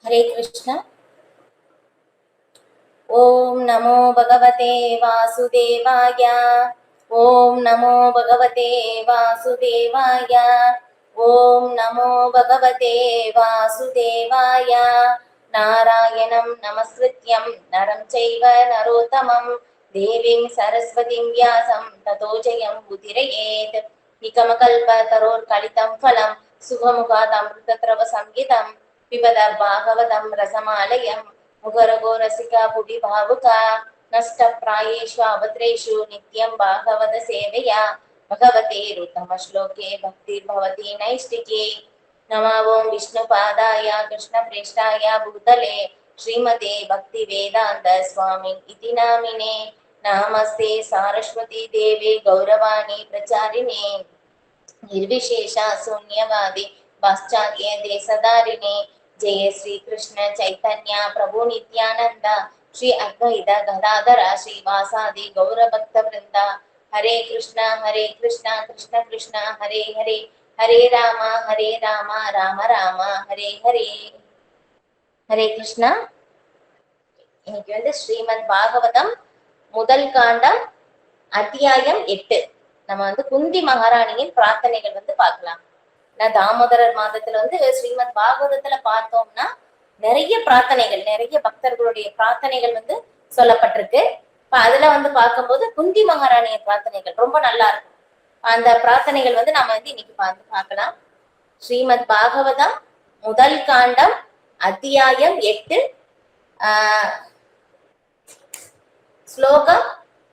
हरे कृष्ण। ओम नमो भगवते वासुदेवाय। ओम नमो भगवते वासुदेवाय। ओम नमो भगवते वासुदेवाय। नारायणं नमस्कृत्यं नरं चैव नरोत्तमं देवीं सरस्वतीं व्यासं ततो जयं उदीरयेत्। निगमकल्पतरोर्गलितं फलं सुखमुखादमृतद्रव संयुतं पिबत भागवतं रसमालयं मुखरगो रसिका पुटी भावुका नष्टप्रायेषु अभद्रेषु नित्यं भागवत सेवया भगवते रुतमश्लोके भक्तिर्भवति नैष्टिके। नमो ओं विष्णुपादाय कृष्णप्रेष्ठाय भूतले श्रीमते भक्तिवेदान्त स्वामी इति नामिने। नमस्ते सारस्वती देवे गौरवाणी प्रचारिणे निर्विशेषा शून्यवादी पाश्चात्य देशधारिणे। जय श्री कृष्ण चैतन्य प्रभु नित्यानंद श्री अद्वैत गदाधर श्रीवासादि गौरभक्त वृंदा। हरे कृष्ण कृष्ण कृष्ण हरे हरे हरे राम राम राम हरे हरे। हरे कृष्णा। இன்னைக்கு ஸ்ரீமத் பாகவதம் முதல் காண்டம் அத்தியாயம் 8. நம்ம குந்தி மகாராணியின் பிரார்த்தனைகள் பார்க்கலாம். தாமோதரர் மாதத்துல ஸ்ரீமத் பாகவதத்துல பார்த்தோம்னா நிறைய பிரார்த்தனைகள், நிறைய பக்தர்களுடைய பிரார்த்தனைகள் சொல்லப்பட்டிருக்கு. அதுல பார்க்கும்போது குந்தி மகாராணியின் பிரார்த்தனைகள் ரொம்ப நல்லா இருக்கும். அந்த பிரார்த்தனைகள் நாம இன்னைக்கு பார்க்கலாம். ஸ்ரீமத் பாகவதம் முதல் காண்டம் அத்தியாயம் 8 ஸ்லோகம்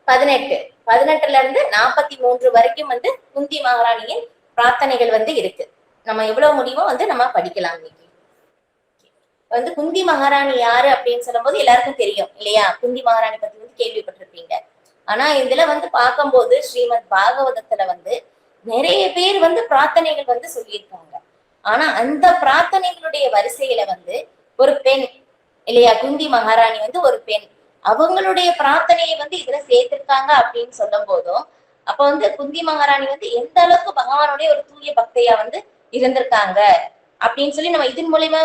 18. 18ல இருந்து 43 வரைக்கும் குந்தி மகாராணியின் பிரார்த்தனைகள் இருக்கு. நம்ம எவ்வளவு முடியுமோ நம்ம படிக்கலாம். இன்னைக்கு குந்தி மகாராணி யாரு அப்படின்னு சொல்லும் போது எல்லாருக்கும் தெரியும் இல்லையா? குந்தி மகாராணி பத்தி கேள்விப்பட்டிருப்பீங்க. ஆனா இதுல பார்க்கும்போது ஸ்ரீமத் பாகவதத்துல நிறைய பேர் பிரார்த்தனைகள் சொல்லியிருக்காங்க. ஆனா அந்த பிரார்த்தனைகளுடைய வரிசையில ஒரு பெண் இல்லையா, குந்தி மகாராணி ஒரு பெண், அவங்களுடைய பிரார்த்தனையை இதுல சேர்த்திருக்காங்க அப்படின்னு சொல்லும் போதும் அப்ப குந்தி மகாராணி எந்த அளவுக்கு பகவானுடைய ஒரு தூய பக்தையா இருந்திருக்காங்க அப்படின்னு சொல்லி நம்ம இதன் மூலியமா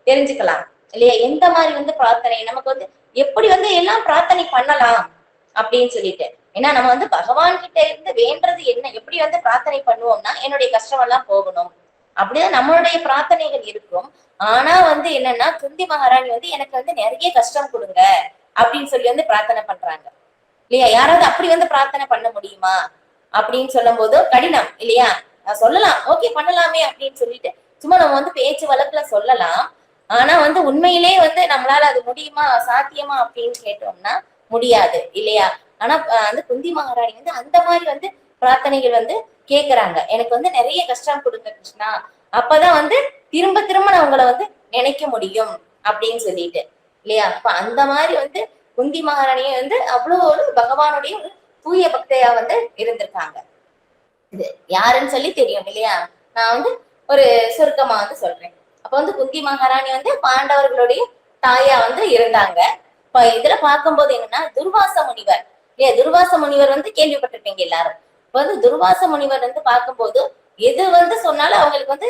தெரிஞ்சுக்கலாம் இல்லையா? எந்த மாதிரி பிரார்த்தனை நமக்கு எப்படி எல்லாம் பிரார்த்தனை பண்ணலாம் அப்படின்னு சொல்லிட்டு. ஏன்னா நம்ம பகவான் கிட்ட இருந்து வேண்டது என்ன, எப்படி பிரார்த்தனை பண்ணுவோம்னா என்னுடைய கஷ்டம் எல்லாம் போகணும் அப்படிதான் நம்மளுடைய பிரார்த்தனைகள் இருக்கும். ஆனா என்னன்னா குந்தி மகாராணி எனக்கு நிறைய கஷ்டம் கொடுங்க அப்படின்னு சொல்லி பிரார்த்தனை பண்றாங்க இல்லையா? யாராவது அப்படி பிரார்த்தனை பண்ண முடியுமா அப்படின்னு சொல்லும் போது கடினம் இல்லையா? சொல்லலாம், ஓகே பண்ணலாமே அப்படின்னு சொல்லிட்டு சும்மா நம்ம பேச்சு வழக்குல சொல்லலாம். ஆனா உண்மையிலே நம்மளால அது முடியுமா, சாத்தியமா அப்படின்னு கேட்டோம்னா முடியாது இல்லையா? ஆனா குந்தி மகாராணி அந்த மாதிரி பிரார்த்தனைகள் கேக்குறாங்க. எனக்கு நிறைய கஷ்டம் கொடுங்க கிருஷ்ணா, அப்பதான் திரும்ப திரும்ப நான் உங்களை நினைக்க முடியும் அப்படின்னு சொல்லிட்டு இல்லையா? அப்ப அந்த மாதிரி குந்தி மகாராணியை அவ்வளவு ஒரு பகவானுடைய ஒரு தூய பக்தையா இருந்திருக்காங்க. இது யாருன்னு சொல்லி தெரியும் இல்லையா? நான் ஒரு சுருக்கமா சொல்றேன். அப்ப குந்தி மகாராணி பாண்டவர்களுடைய தாயா இருந்தாங்க. இப்ப இதுல பார்க்கும்போது என்னன்னா துர்வாச முனிவர் இல்லையா? துர்வாச முனிவர் கேள்விப்பட்டிருப்பீங்க எல்லாரும். இப்ப துர்வாச முனிவர் பார்க்கும்போது எது சொன்னாலும் அவங்களுக்கு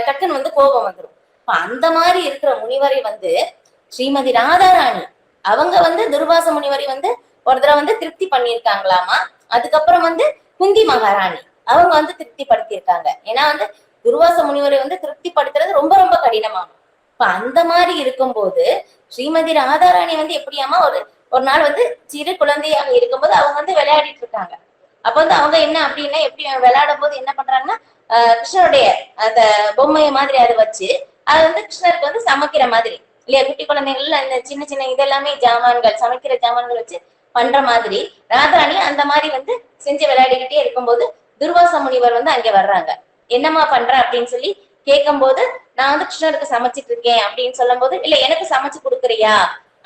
டக்குன்னு கோபம் வந்துடும். இப்ப அந்த மாதிரி இருக்கிற முனிவரை ஸ்ரீமதி ராதாராணி அவங்க துர்வாச முனிவரை ஒரு தடவை திருப்தி பண்ணியிருக்காங்களாமா. அதுக்கப்புறம் குந்தி மகாராணி அவங்க திருப்தி படுத்தியிருக்காங்க. ஏன்னா துர்வாச முனிவரை திருப்தி படுத்துறது ரொம்ப ரொம்ப கடினமாகும். இப்ப அந்த மாதிரி இருக்கும் போது ஸ்ரீமதி ராதாராணி எப்படியாமா ஒரு நாள் சிறு குழந்தையாக இருக்கும்போது அவங்க விளையாடிட்டு இருக்காங்க. அப்ப அவங்க என்ன அப்படின்னா எப்படி விளையாடும் போது என்ன பண்றாங்கன்னா கிருஷ்ணருடைய அந்த பொம்மைய மாதிரி அதை வச்சு அது கிருஷ்ணருக்கு சமைக்கிற மாதிரி இல்லையா? குட்டி குழந்தைகள்ல அந்த சின்ன சின்ன இதெல்லாமே ஜாமான்கள், சமைக்கிற ஜாமான்கள் வச்சு பண்ற மாதிரி ராதாராணி அந்த மாதிரி செஞ்சு விளையாடிக்கிட்டே இருக்கும்போது துர்வாச முனிவர் அங்க வர்றாங்க. என்னம்மா பண்ற அப்படின்னு சொல்லி கேட்கும் போது நான் கிருஷ்ணருக்கு சமைச்சிட்டு இருக்கேன் அப்படின்னு சொல்லும் போது இல்ல எனக்கு சமைச்சு கொடுக்குறியா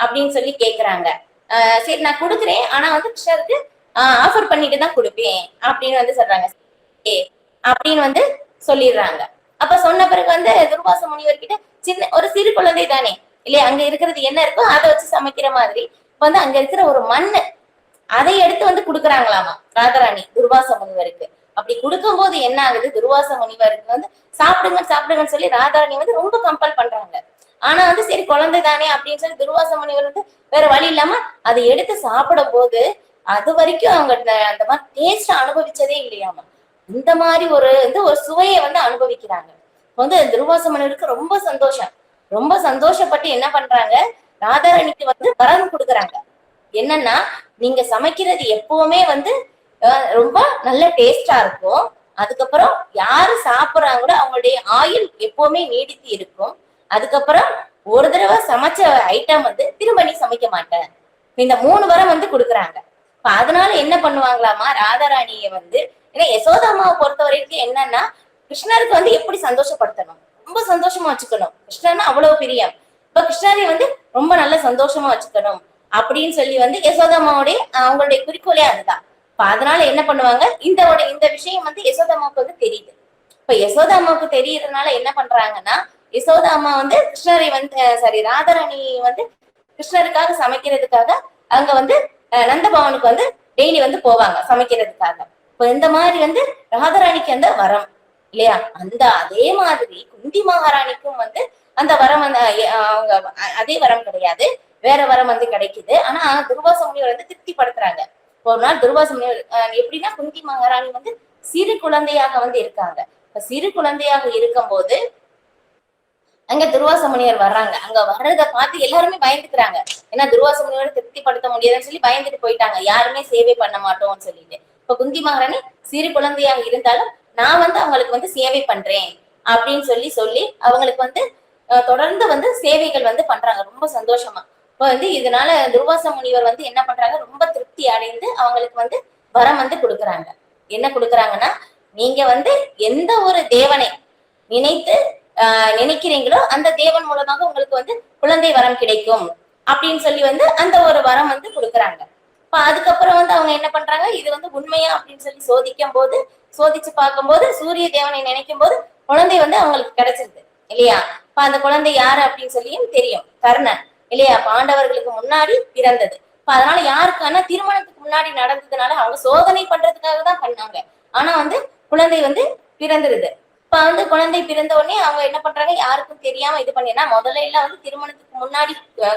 அப்படின்னு சொல்லி கேக்குறாங்க. சரி நான் கொடுக்குறேன், ஆனா கிருஷ்ணருக்கு ஆஃபர் பண்ணிட்டு தான் கொடுப்பேன் அப்படின்னு சொல்றாங்க. அப்படின்னு சொல்லிடுறாங்க. அப்ப சொன்ன பிறகு துர்வாச முனிவர் கிட்ட சின்ன ஒரு சிறு குழந்தை தானே இல்லையா, அங்க இருக்கிறது என்ன இருக்கோ அதை வச்சு சமைக்கிற மாதிரி அங்க இருக்கிற ஒரு மண்ணு அதை எடுத்து கொடுக்குறாங்களாமா ராதாராணி துர்வாச முனிவருக்கு. அப்படி கொடுக்கும் போது என்ன ஆகுது, துர்வாச முனிவருக்கு சாப்பிடுங்க சாப்பிடுங்கன்னு சொல்லி ராதாராணி ரொம்ப கம்பல் பண்றாங்க. ஆனா வந்து சரி குழந்தை தானே அப்படின்னு சொல்லி துர்வாச முனிவர் வந்து வேற வழி இல்லாம அதை எடுத்து சாப்பிடும் போது அது வரைக்கும் அவங்க அந்த மாதிரி டேஸ்ட் அனுபவிச்சதே இல்லையாமா. இந்த மாதிரி ஒரு சுவையை வந்து அனுபவிக்கிறாங்க. வந்து துர்வாச முனிவருக்கு ரொம்ப சந்தோஷம். ரொம்ப சந்தோஷப்பட்டு என்ன பண்றாங்க, ராதாராணிக்கு வந்து வரம் கொடுக்குறாங்க. என்னன்னா, நீங்க சமைக்கிறது எப்பவுமே வந்து ரொம்ப நல்ல டேஸ்டா இருக்கும். அதுக்கப்புறம் யாரு சாப்பிடுறாங்களோ அவங்களுடைய ஆயுள் எப்பவுமே நீடித்து இருக்கும். அதுக்கப்புறம் ஒரு தடவை சமைச்ச ஐட்டம் வந்து திரும்ப நீ சமைக்க மாட்டேன். இந்த 3 வரம் வந்து கொடுக்குறாங்க. இப்ப அதனால என்ன பண்ணுவாங்களாமா, ராதாராணிய வந்து ஏன்னா யசோதாமாவை பொறுத்த வரைக்கும் என்னன்னா, கிருஷ்ணருக்கு வந்து எப்படி சந்தோஷப்படுத்தணும், ரொம்ப சந்தோஷமா வச்சுக்கணும். கிருஷ்ணர்னா அவ்வளவு பிரியம். இப்ப கிருஷ்ணரை வந்து ரொம்ப நல்ல சந்தோஷமா வச்சுக்கணும் அப்படின்னு சொல்லி வந்து யசோதாமாவுடைய அவங்களுடைய குறிக்கோளே அதுதான். இப்ப அதனால என்ன பண்ணுவாங்க, இந்த விஷயம் வந்து யசோதாமாவுக்கு வந்து தெரியுது. இப்ப யசோதாமாவுக்கு தெரியறதுனால என்ன பண்றாங்கன்னா, யசோதாமா வந்து கிருஷ்ணரை வந்து சாரி ராதாராணி வந்து கிருஷ்ணருக்காக சமைக்கிறதுக்காக அங்க வந்து நந்தபவனுக்கு வந்து டெய்லி வந்து போவாங்க சமைக்கிறதுக்காக. இப்ப இந்த மாதிரி வந்து ராதாராணிக்கு அந்த வரம் இல்லையா, அந்த அதே மாதிரி குந்தி மகாராணிக்கும் வந்து அந்த வரம் வந்து அவங்க அதே வரம் கிடையாது, வேற வரம் வந்து கிடைக்குது. ஆனா துர்வாச முனிவர் வந்து திருப்திப்படுத்துறாங்க. ஒரு நாள் துர்வாச முனிவர் எப்படின்னா, குந்தி மகாராணி வந்து சிறு குழந்தையாக வந்து இருக்காங்க. சிறு குழந்தையாக இருக்கும் போது அங்க துர்வாச முனிவர் வர்றாங்க. அங்க வர்றத பார்த்து எல்லாருமே பயந்துக்கிறாங்க. ஏன்னா துர்வாச முனிவரை திருப்திப்படுத்த முடியாதுன்னு சொல்லி பயந்துட்டு போயிட்டாங்க. யாருமே சேவை பண்ண மாட்டோம்னு சொல்லிட்டு. இப்ப குந்தி மகாராணி சிறு குழந்தையாக இருந்தாலும் நான் வந்து அவங்களுக்கு வந்து சேவை பண்றேன் அப்படின்னு சொல்லி அவங்களுக்கு வந்து தொடர்ந்து வந்து சேவைகள் வந்து பண்றாங்க ரொம்ப சந்தோஷமா. இப்ப வந்து இதனால துர்வாச முனிவர் வந்து என்ன பண்றாங்க, ரொம்ப திருப்தி அடைந்து அவங்களுக்கு வந்து வரம் வந்து கொடுக்குறாங்க. என்ன கொடுக்குறாங்கன்னா, நீங்க வந்து எந்த ஒரு தேவனை நினைத்து நினைக்கிறீங்களோ அந்த தேவன் மூலமாக உங்களுக்கு வந்து குழந்தை வரம் கிடைக்கும் அப்படின்னு சொல்லி வந்து அந்த ஒரு வரம் வந்து கொடுக்குறாங்க. இப்ப அதுக்கப்புறம் வந்து அவங்க என்ன பண்றாங்க, இது வந்து உண்மையா அப்படின்னு சொல்லி சோதிச்சு பார்க்கும்போது சூரிய தேவனை நினைக்கும் போது குழந்தை வந்து அவங்களுக்கு கிடைச்சிருது இல்லையா. இப்ப அந்த குழந்தை யாரு அப்படின்னு சொல்லியும் தெரியும், கர்ணன் இல்லையா, பாண்டவர்களுக்கு முன்னாடி பிறந்தது. இப்ப அதனால யாருக்கான திருமணத்துக்கு முன்னாடி நடந்ததுனால அவங்க சோதனை பண்றதுக்காக தான் பண்ணாங்க. ஆனா வந்து குழந்தை வந்து பிறந்துருது. இப்ப வந்து குழந்தை பிறந்த உடனே அவங்க என்ன பண்றாங்க, யாருக்கும் தெரியாம இது பண்ணினா முதல்ல எல்லாம் வந்து திருமணத்துக்கு முன்னாடி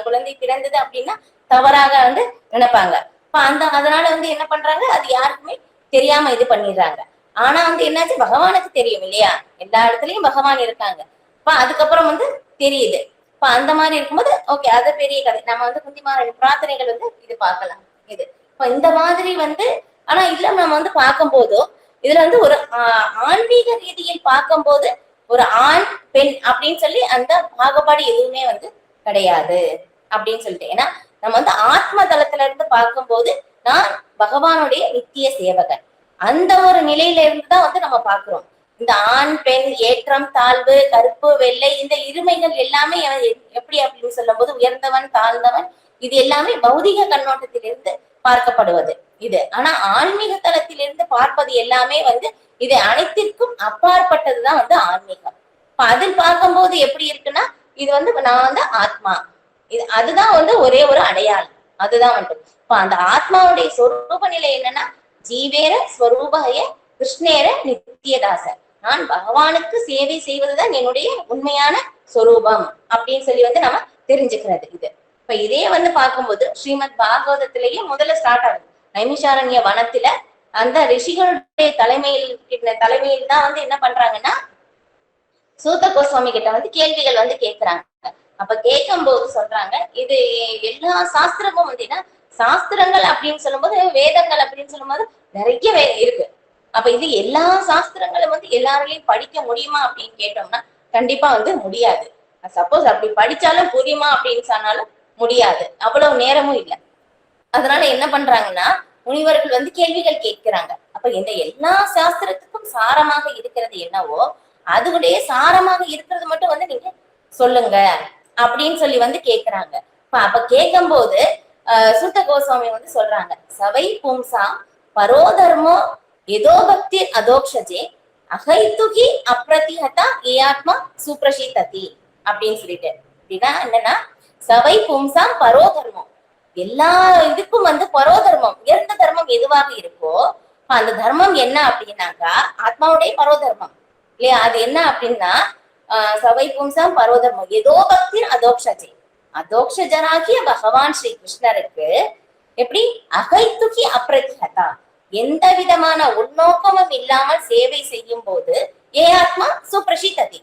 குழந்தை பிறந்தது அப்படின்னா தவறாக வந்து நினைப்பாங்க. இப்ப அதனால வந்து என்ன பண்றாங்க, அது யாருக்குமே தெரியாம இது பண்ணிடுறாங்க. ஆனா வந்து என்னாச்சு, பகவானுக்கு தெரியும் இல்லையா, எல்லா இடத்துலயும் பகவான் இருக்காங்க. இப்ப அதுக்கப்புறம் வந்து தெரியுது. இப்ப அந்த மாதிரி இருக்கும்போது ஓகே, அது பெரிய கதை. நம்ம வந்து குந்திமாரின் பிரார்த்தனைகள் வந்து இது பார்க்கலாம். இது இப்ப இந்த மாதிரி வந்து ஆனா இல்ல நம்ம வந்து பார்க்கும் போதோ இதுல வந்து ஒரு ஆன்மீக ரீதியில் பார்க்கும்போது ஒரு ஆண் பெண் அப்படின்னு சொல்லி அந்த பாகுபாடு எதுவுமே வந்து கிடையாது அப்படின்னு சொல்லிட்டு. ஏன்னா நம்ம வந்து ஆத்ம தளத்துல இருந்து பார்க்கும்போது நான் பகவானுடைய நித்திய சேவகன் அந்த ஒரு நிலையில இருந்துதான் வந்து நம்ம பாக்குறோம். இந்த ஆண் பெண் ஏற்றம் தாழ்வு கருப்பு வெள்ளை இந்த இருமைகள் எல்லாமே எப்படி அப்படின்னு சொல்லும் போது உயர்ந்தவன் தாழ்ந்தவன் இது எல்லாமே பௌதிக கண்ணோட்டத்திலிருந்து பார்க்கப்படுவது இது. ஆனா ஆன்மீக தளத்திலிருந்து பார்ப்பது எல்லாமே வந்து இது அனைத்திற்கும் அப்பாற்பட்டதுதான் வந்து ஆன்மீகம். இப்ப அதில் பார்க்கும்போது எப்படி இருக்குன்னா, இது வந்து நான் வந்து ஆத்மா, இது அதுதான் வந்து ஒரே ஒரு அடையாளம். அதுதான் வந்து இப்ப அந்த ஆத்மாவுடைய சொரூப நிலை என்னன்னா, ஜீவேர ஸ்வரூபய கிருஷ்ணேர நித்தியதாசர், நான் பகவானுக்கு சேவை செய்வதுதான் என்னுடைய உண்மையான சொரூபம் அப்படின்னு சொல்லி வந்து நம்ம தெரிஞ்சுக்கிறது இது. இப்ப இதே வந்து பார்க்கும்போது ஸ்ரீமத் பாகவதத்திலேயே முதல்ல ஸ்டார்ட் ஆகுது. நைமிஷாரண்ய வனத்துல அந்த ரிஷிகளுடைய தலைமையில் தான் வந்து என்ன பண்றாங்கன்னா, சூத கோஸ்வாமி கிட்ட வந்து கேள்விகள் வந்து கேட்கிறாங்க. அப்ப கேட்கும் போது சொல்றாங்க, இது எல்லா சாஸ்திரமும் வந்து என்ன, சாஸ்திரங்கள் அப்படின்னு சொல்லும்போது வேதங்கள் அப்படின்னு சொல்லும்போது நிறைய இருக்கு. அப்ப இது எல்லா சாஸ்திரங்களும் வந்து எல்லாராலையும் படிக்க முடியுமா அப்படின்னு கேட்டோம்னா கண்டிப்பா வந்து முடியாது. சப்போஸ் அப்படி படிச்சாலும் புரியுமா அப்படின்னு சொன்னாலும் முடியாது, அவ்வளவு நேரமும் இல்லை. அதனால என்ன பண்றாங்கன்னா, முனிவர்கள் வந்து கேள்விகள் கேட்கிறாங்க. அப்ப இந்த எல்லா சாஸ்திரத்துக்கும் சாரமாக இருக்கிறது என்னவோ அதுடைய சாரமாக இருக்கிறது மட்டும் வந்து நீங்க சொல்லுங்க அப்படின்னு சொல்லி வந்து கேக்குறாங்க. அப்ப கேட்கும் போது சூத்த கோஸ்வாமி வந்து சொல்றாங்க, சவை பும்சா பரோதர்மோ ஏதோ பக்தி அதோக்ஷஜே அகைத்துகி அப்ரதிஹதா ஏஆத்மா சுப்ரஷிததி அப்படின்னு சொல்லிட்டு. அப்படின்னா என்னன்னா, சவை பும்சாம் பரோதர்மம், எல்லா இதுக்கும் வந்து பரோதர்மம் உயர்ந்த தர்மம் எதுவாக இருக்கோ அந்த தர்மம் என்ன அப்படின்னாக்கா ஆத்மாவுடைய பரோதர்மம் இல்லையா. அது என்ன அப்படின்னா சவை பும்சம் பரோதர்மம் ஏதோ பக்தி அதோக்ஷஜி அதோக்ஷஜராகிய பகவான் ஸ்ரீ கிருஷ்ணருக்கு எப்படி அகைத்துகி அப்ரதிஹதா எந்த விதமான உள்நோக்கமும் இல்லாமல் சேவை செய்யும் போது ஏ ஆத்மா சுப்ரஷிததி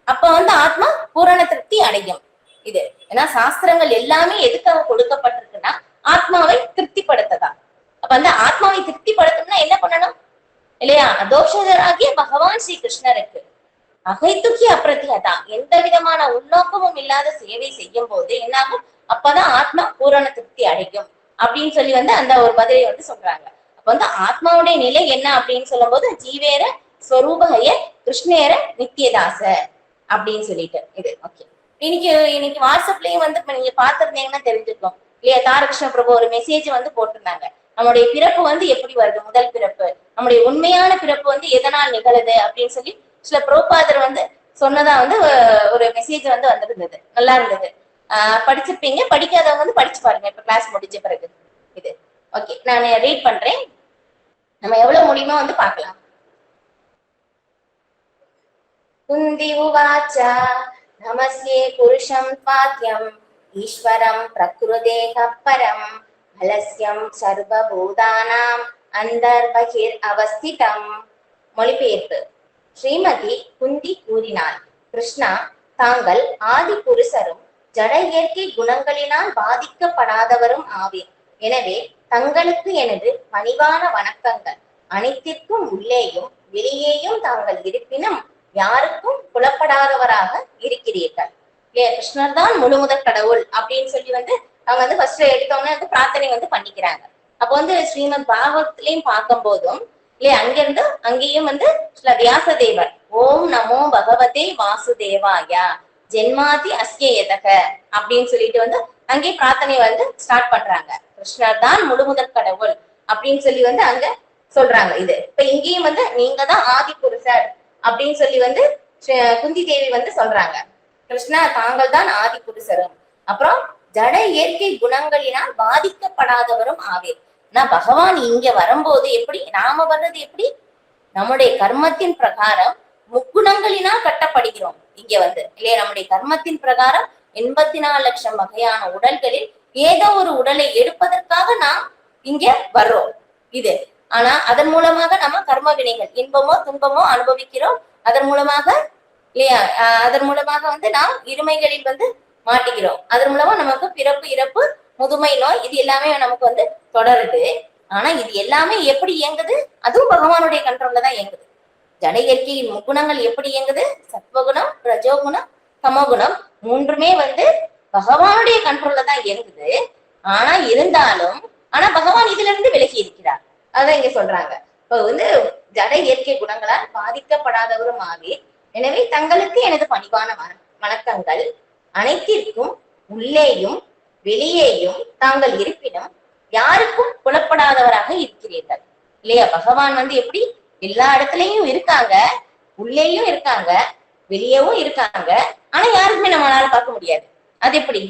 அப்ப வந்து ஆத்மா பூரண திருப்தி அடையும். இது ஏன்னா சாஸ்திரங்கள் எல்லாமே எதுக்காக கொடுக்கப்பட்டிருக்குன்னா ஆத்மாவை திருப்திப்படுத்ததான். அப்ப அந்த ஆத்மாவை திருப்திப்படுத்தணும்னா என்ன பண்ணணும் இல்லையா? அதோஷராகிய பகவான் ஸ்ரீ கிருஷ்ணருக்கு அகைத்துக்கி அப்பிரதிகதா எந்த விதமான உள்நோக்கமும் இல்லாத சேவை செய்யும் போது என்னாகும்? அப்பதான் ஆத்மா பூரண திருப்தி அடையும் அப்படின்னு சொல்லி வந்து அந்த ஒரு பதிலை வந்து சொல்றாங்க. அப்ப வந்து ஆத்மாவுடைய நிலை என்ன அப்படின்னு சொல்லும் போது ஜீவேர ஸ்வரூபகைய கிருஷ்ணேர நித்தியதாச அப்படின்னு சொல்லிட்டு இது ஓகே. இன்னைக்கு வாட்ஸ்அப்லயும் வந்து நீங்க பாத்துருந்தீங்கன்னா தெரிஞ்சுக்கோம் இல்லையா? தாரகிருஷ்ண பிரபு ஒரு மெசேஜ் வந்து போட்டிருந்தாங்க. நம்முடைய பிறப்பு வந்து எப்படி வருது, முதல் பிறப்பு, நம்முடைய உண்மையான பிறப்பு வந்து எதனால் நிகழுது அப்படின்னு சொல்லி சில புரோபாதர் வந்து சொன்னதா வந்து ஒரு மெசேஜ் வந்து வந்திருந்தது. நல்லா இருந்தது. படிச்சிருப்பீங்க. படிக்காதவங்க வந்து படிச்சு பாருங்க இப்ப கிளாஸ் முடிஞ்ச பிறகு. இது ஓகே, நான் ரீட் பண்றேன். நம்ம எவ்வளவு முடியுமோ வந்து பார்க்கலாம். குந்தி உவாச்ச நமஸ்யே புருஷம் பாத்யம் ஈஸ்வரம் பிரகிருதேக பரம் அலஸ்யம் சர்வபூதானாம் அந்தர்பகிர் அவஸ்திதம். மொழிபெயர்ப்பு. ஸ்ரீமதி குந்தி கூறினாள், கிருஷ்ணா, தாங்கள் ஆதி புருஷரும் ஜட இயற்கை குணங்களினால் பாதிக்கப்படாதவரும் ஆவீர். எனவே தங்களுக்கு எனது பணிவான வணக்கங்கள். அனைத்திற்கும் உள்ளேயும் வெளியேயும் தாங்கள் இருப்பினும் யாருக்கும் புலப்படாதவராக இருக்கிறீர்கள். இல்லையா? கிருஷ்ணர் தான் முழுமுதற் கடவுள் அப்படின்னு சொல்லி வந்து அவங்க வந்து ஃபர்ஸ்ட் எடுத்தோன்னே வந்து பிரார்த்தனை வந்து பண்ணிக்கிறாங்க. அப்போ வந்து ஸ்ரீமத் பாகவத்திலையும் பார்க்கும் போதும் இல்லையா, அங்கேயும் வந்து வியாசதேவர் ஓம் நமோ பகவதே வாசுதேவாயா ஜென்மாதி அஸ்யேதக அப்படின்னு சொல்லிட்டு வந்து அங்கே பிரார்த்தனை வந்து ஸ்டார்ட் பண்றாங்க. கிருஷ்ணர் தான் முழுமுதற் கடவுள் அப்படின்னு சொல்லி வந்து அங்க சொல்றாங்க. இது இப்ப இங்கேயும் வந்து நீங்க தான் ஆதி புருஷர் அப்படின்னு சொல்லி வந்து குந்தி தேவி வந்து சொல்றாங்க. கிருஷ்ணா, தாங்கள் தான் ஆதி புருஷரும் அப்புறம் ஜட இயற்கை குணங்களினால் பாதிக்கப்படாதவரும் ஆவீர். நான் பகவான் இங்க வரும்போது எப்படி நாம வர்றது, எப்படி நம்முடைய கர்மத்தின் பிரகாரம் முக்குணங்களினால் கட்டப்படுகிறோம். இங்க வந்து இல்லையா, நம்முடைய கர்மத்தின் பிரகாரம் 84 லட்சம் வகையான உடல்களில் ஏதோ ஒரு உடலை எடுப்பதற்காக நாம் இங்க வர்றோம். இது ஆனா அதன் மூலமாக நம்ம கர்ம வினைகள் இன்பமோ துன்பமோ அனுபவிக்கிறோம். அதன் மூலமாக இல்லையா, அதன் மூலமாக வந்து நாம் இருமைகளில் வந்து மாட்டிக்கிறோம். அதன் மூலமா நமக்கு பிறப்பு, இறப்பு, முதுமை நோய் இது எல்லாமே நமக்கு வந்து தொடருது. ஆனா இது எல்லாமே எப்படி இயங்குது? அதுவும் பகவானுடைய கண்ட்ரோல்ல தான் இயங்குது. ஜட இயற்கையின் முக்குணங்கள் எப்படி இயங்குது? சத்வகுணம், ரஜோகுணம், தமோகுணம் மூன்றுமே வந்து பகவானுடைய கண்ட்ரோல்ல தான் இயங்குது. ஆனா இருந்தாலும் பகவான் இதுல இருந்து விலகி இருக்கிறார். அதான் இங்க சொல்றாங்க. இப்ப வந்து ஜட இயற்கை குணங்களால் பாதிக்கப்படாதவரும் ஆவே. எனவே தங்களுக்கு எனது பணிவான வணக்கங்கள். அனைத்திற்கும் உள்ளேயும் வெளியேயும் தாங்கள் இருப்பினும் யாருக்கும் புலப்படாதவராக இருக்கிறீர்கள். இல்லையா? பகவான் வந்து எப்படி எல்லா இடத்துலயும் இருக்காங்க, உள்ளேயும் இருக்காங்க, வெளியவும் இருக்காங்க. ஆனா யாருக்குமே நம்மளால பார்க்க முடியாது. அது எப்படி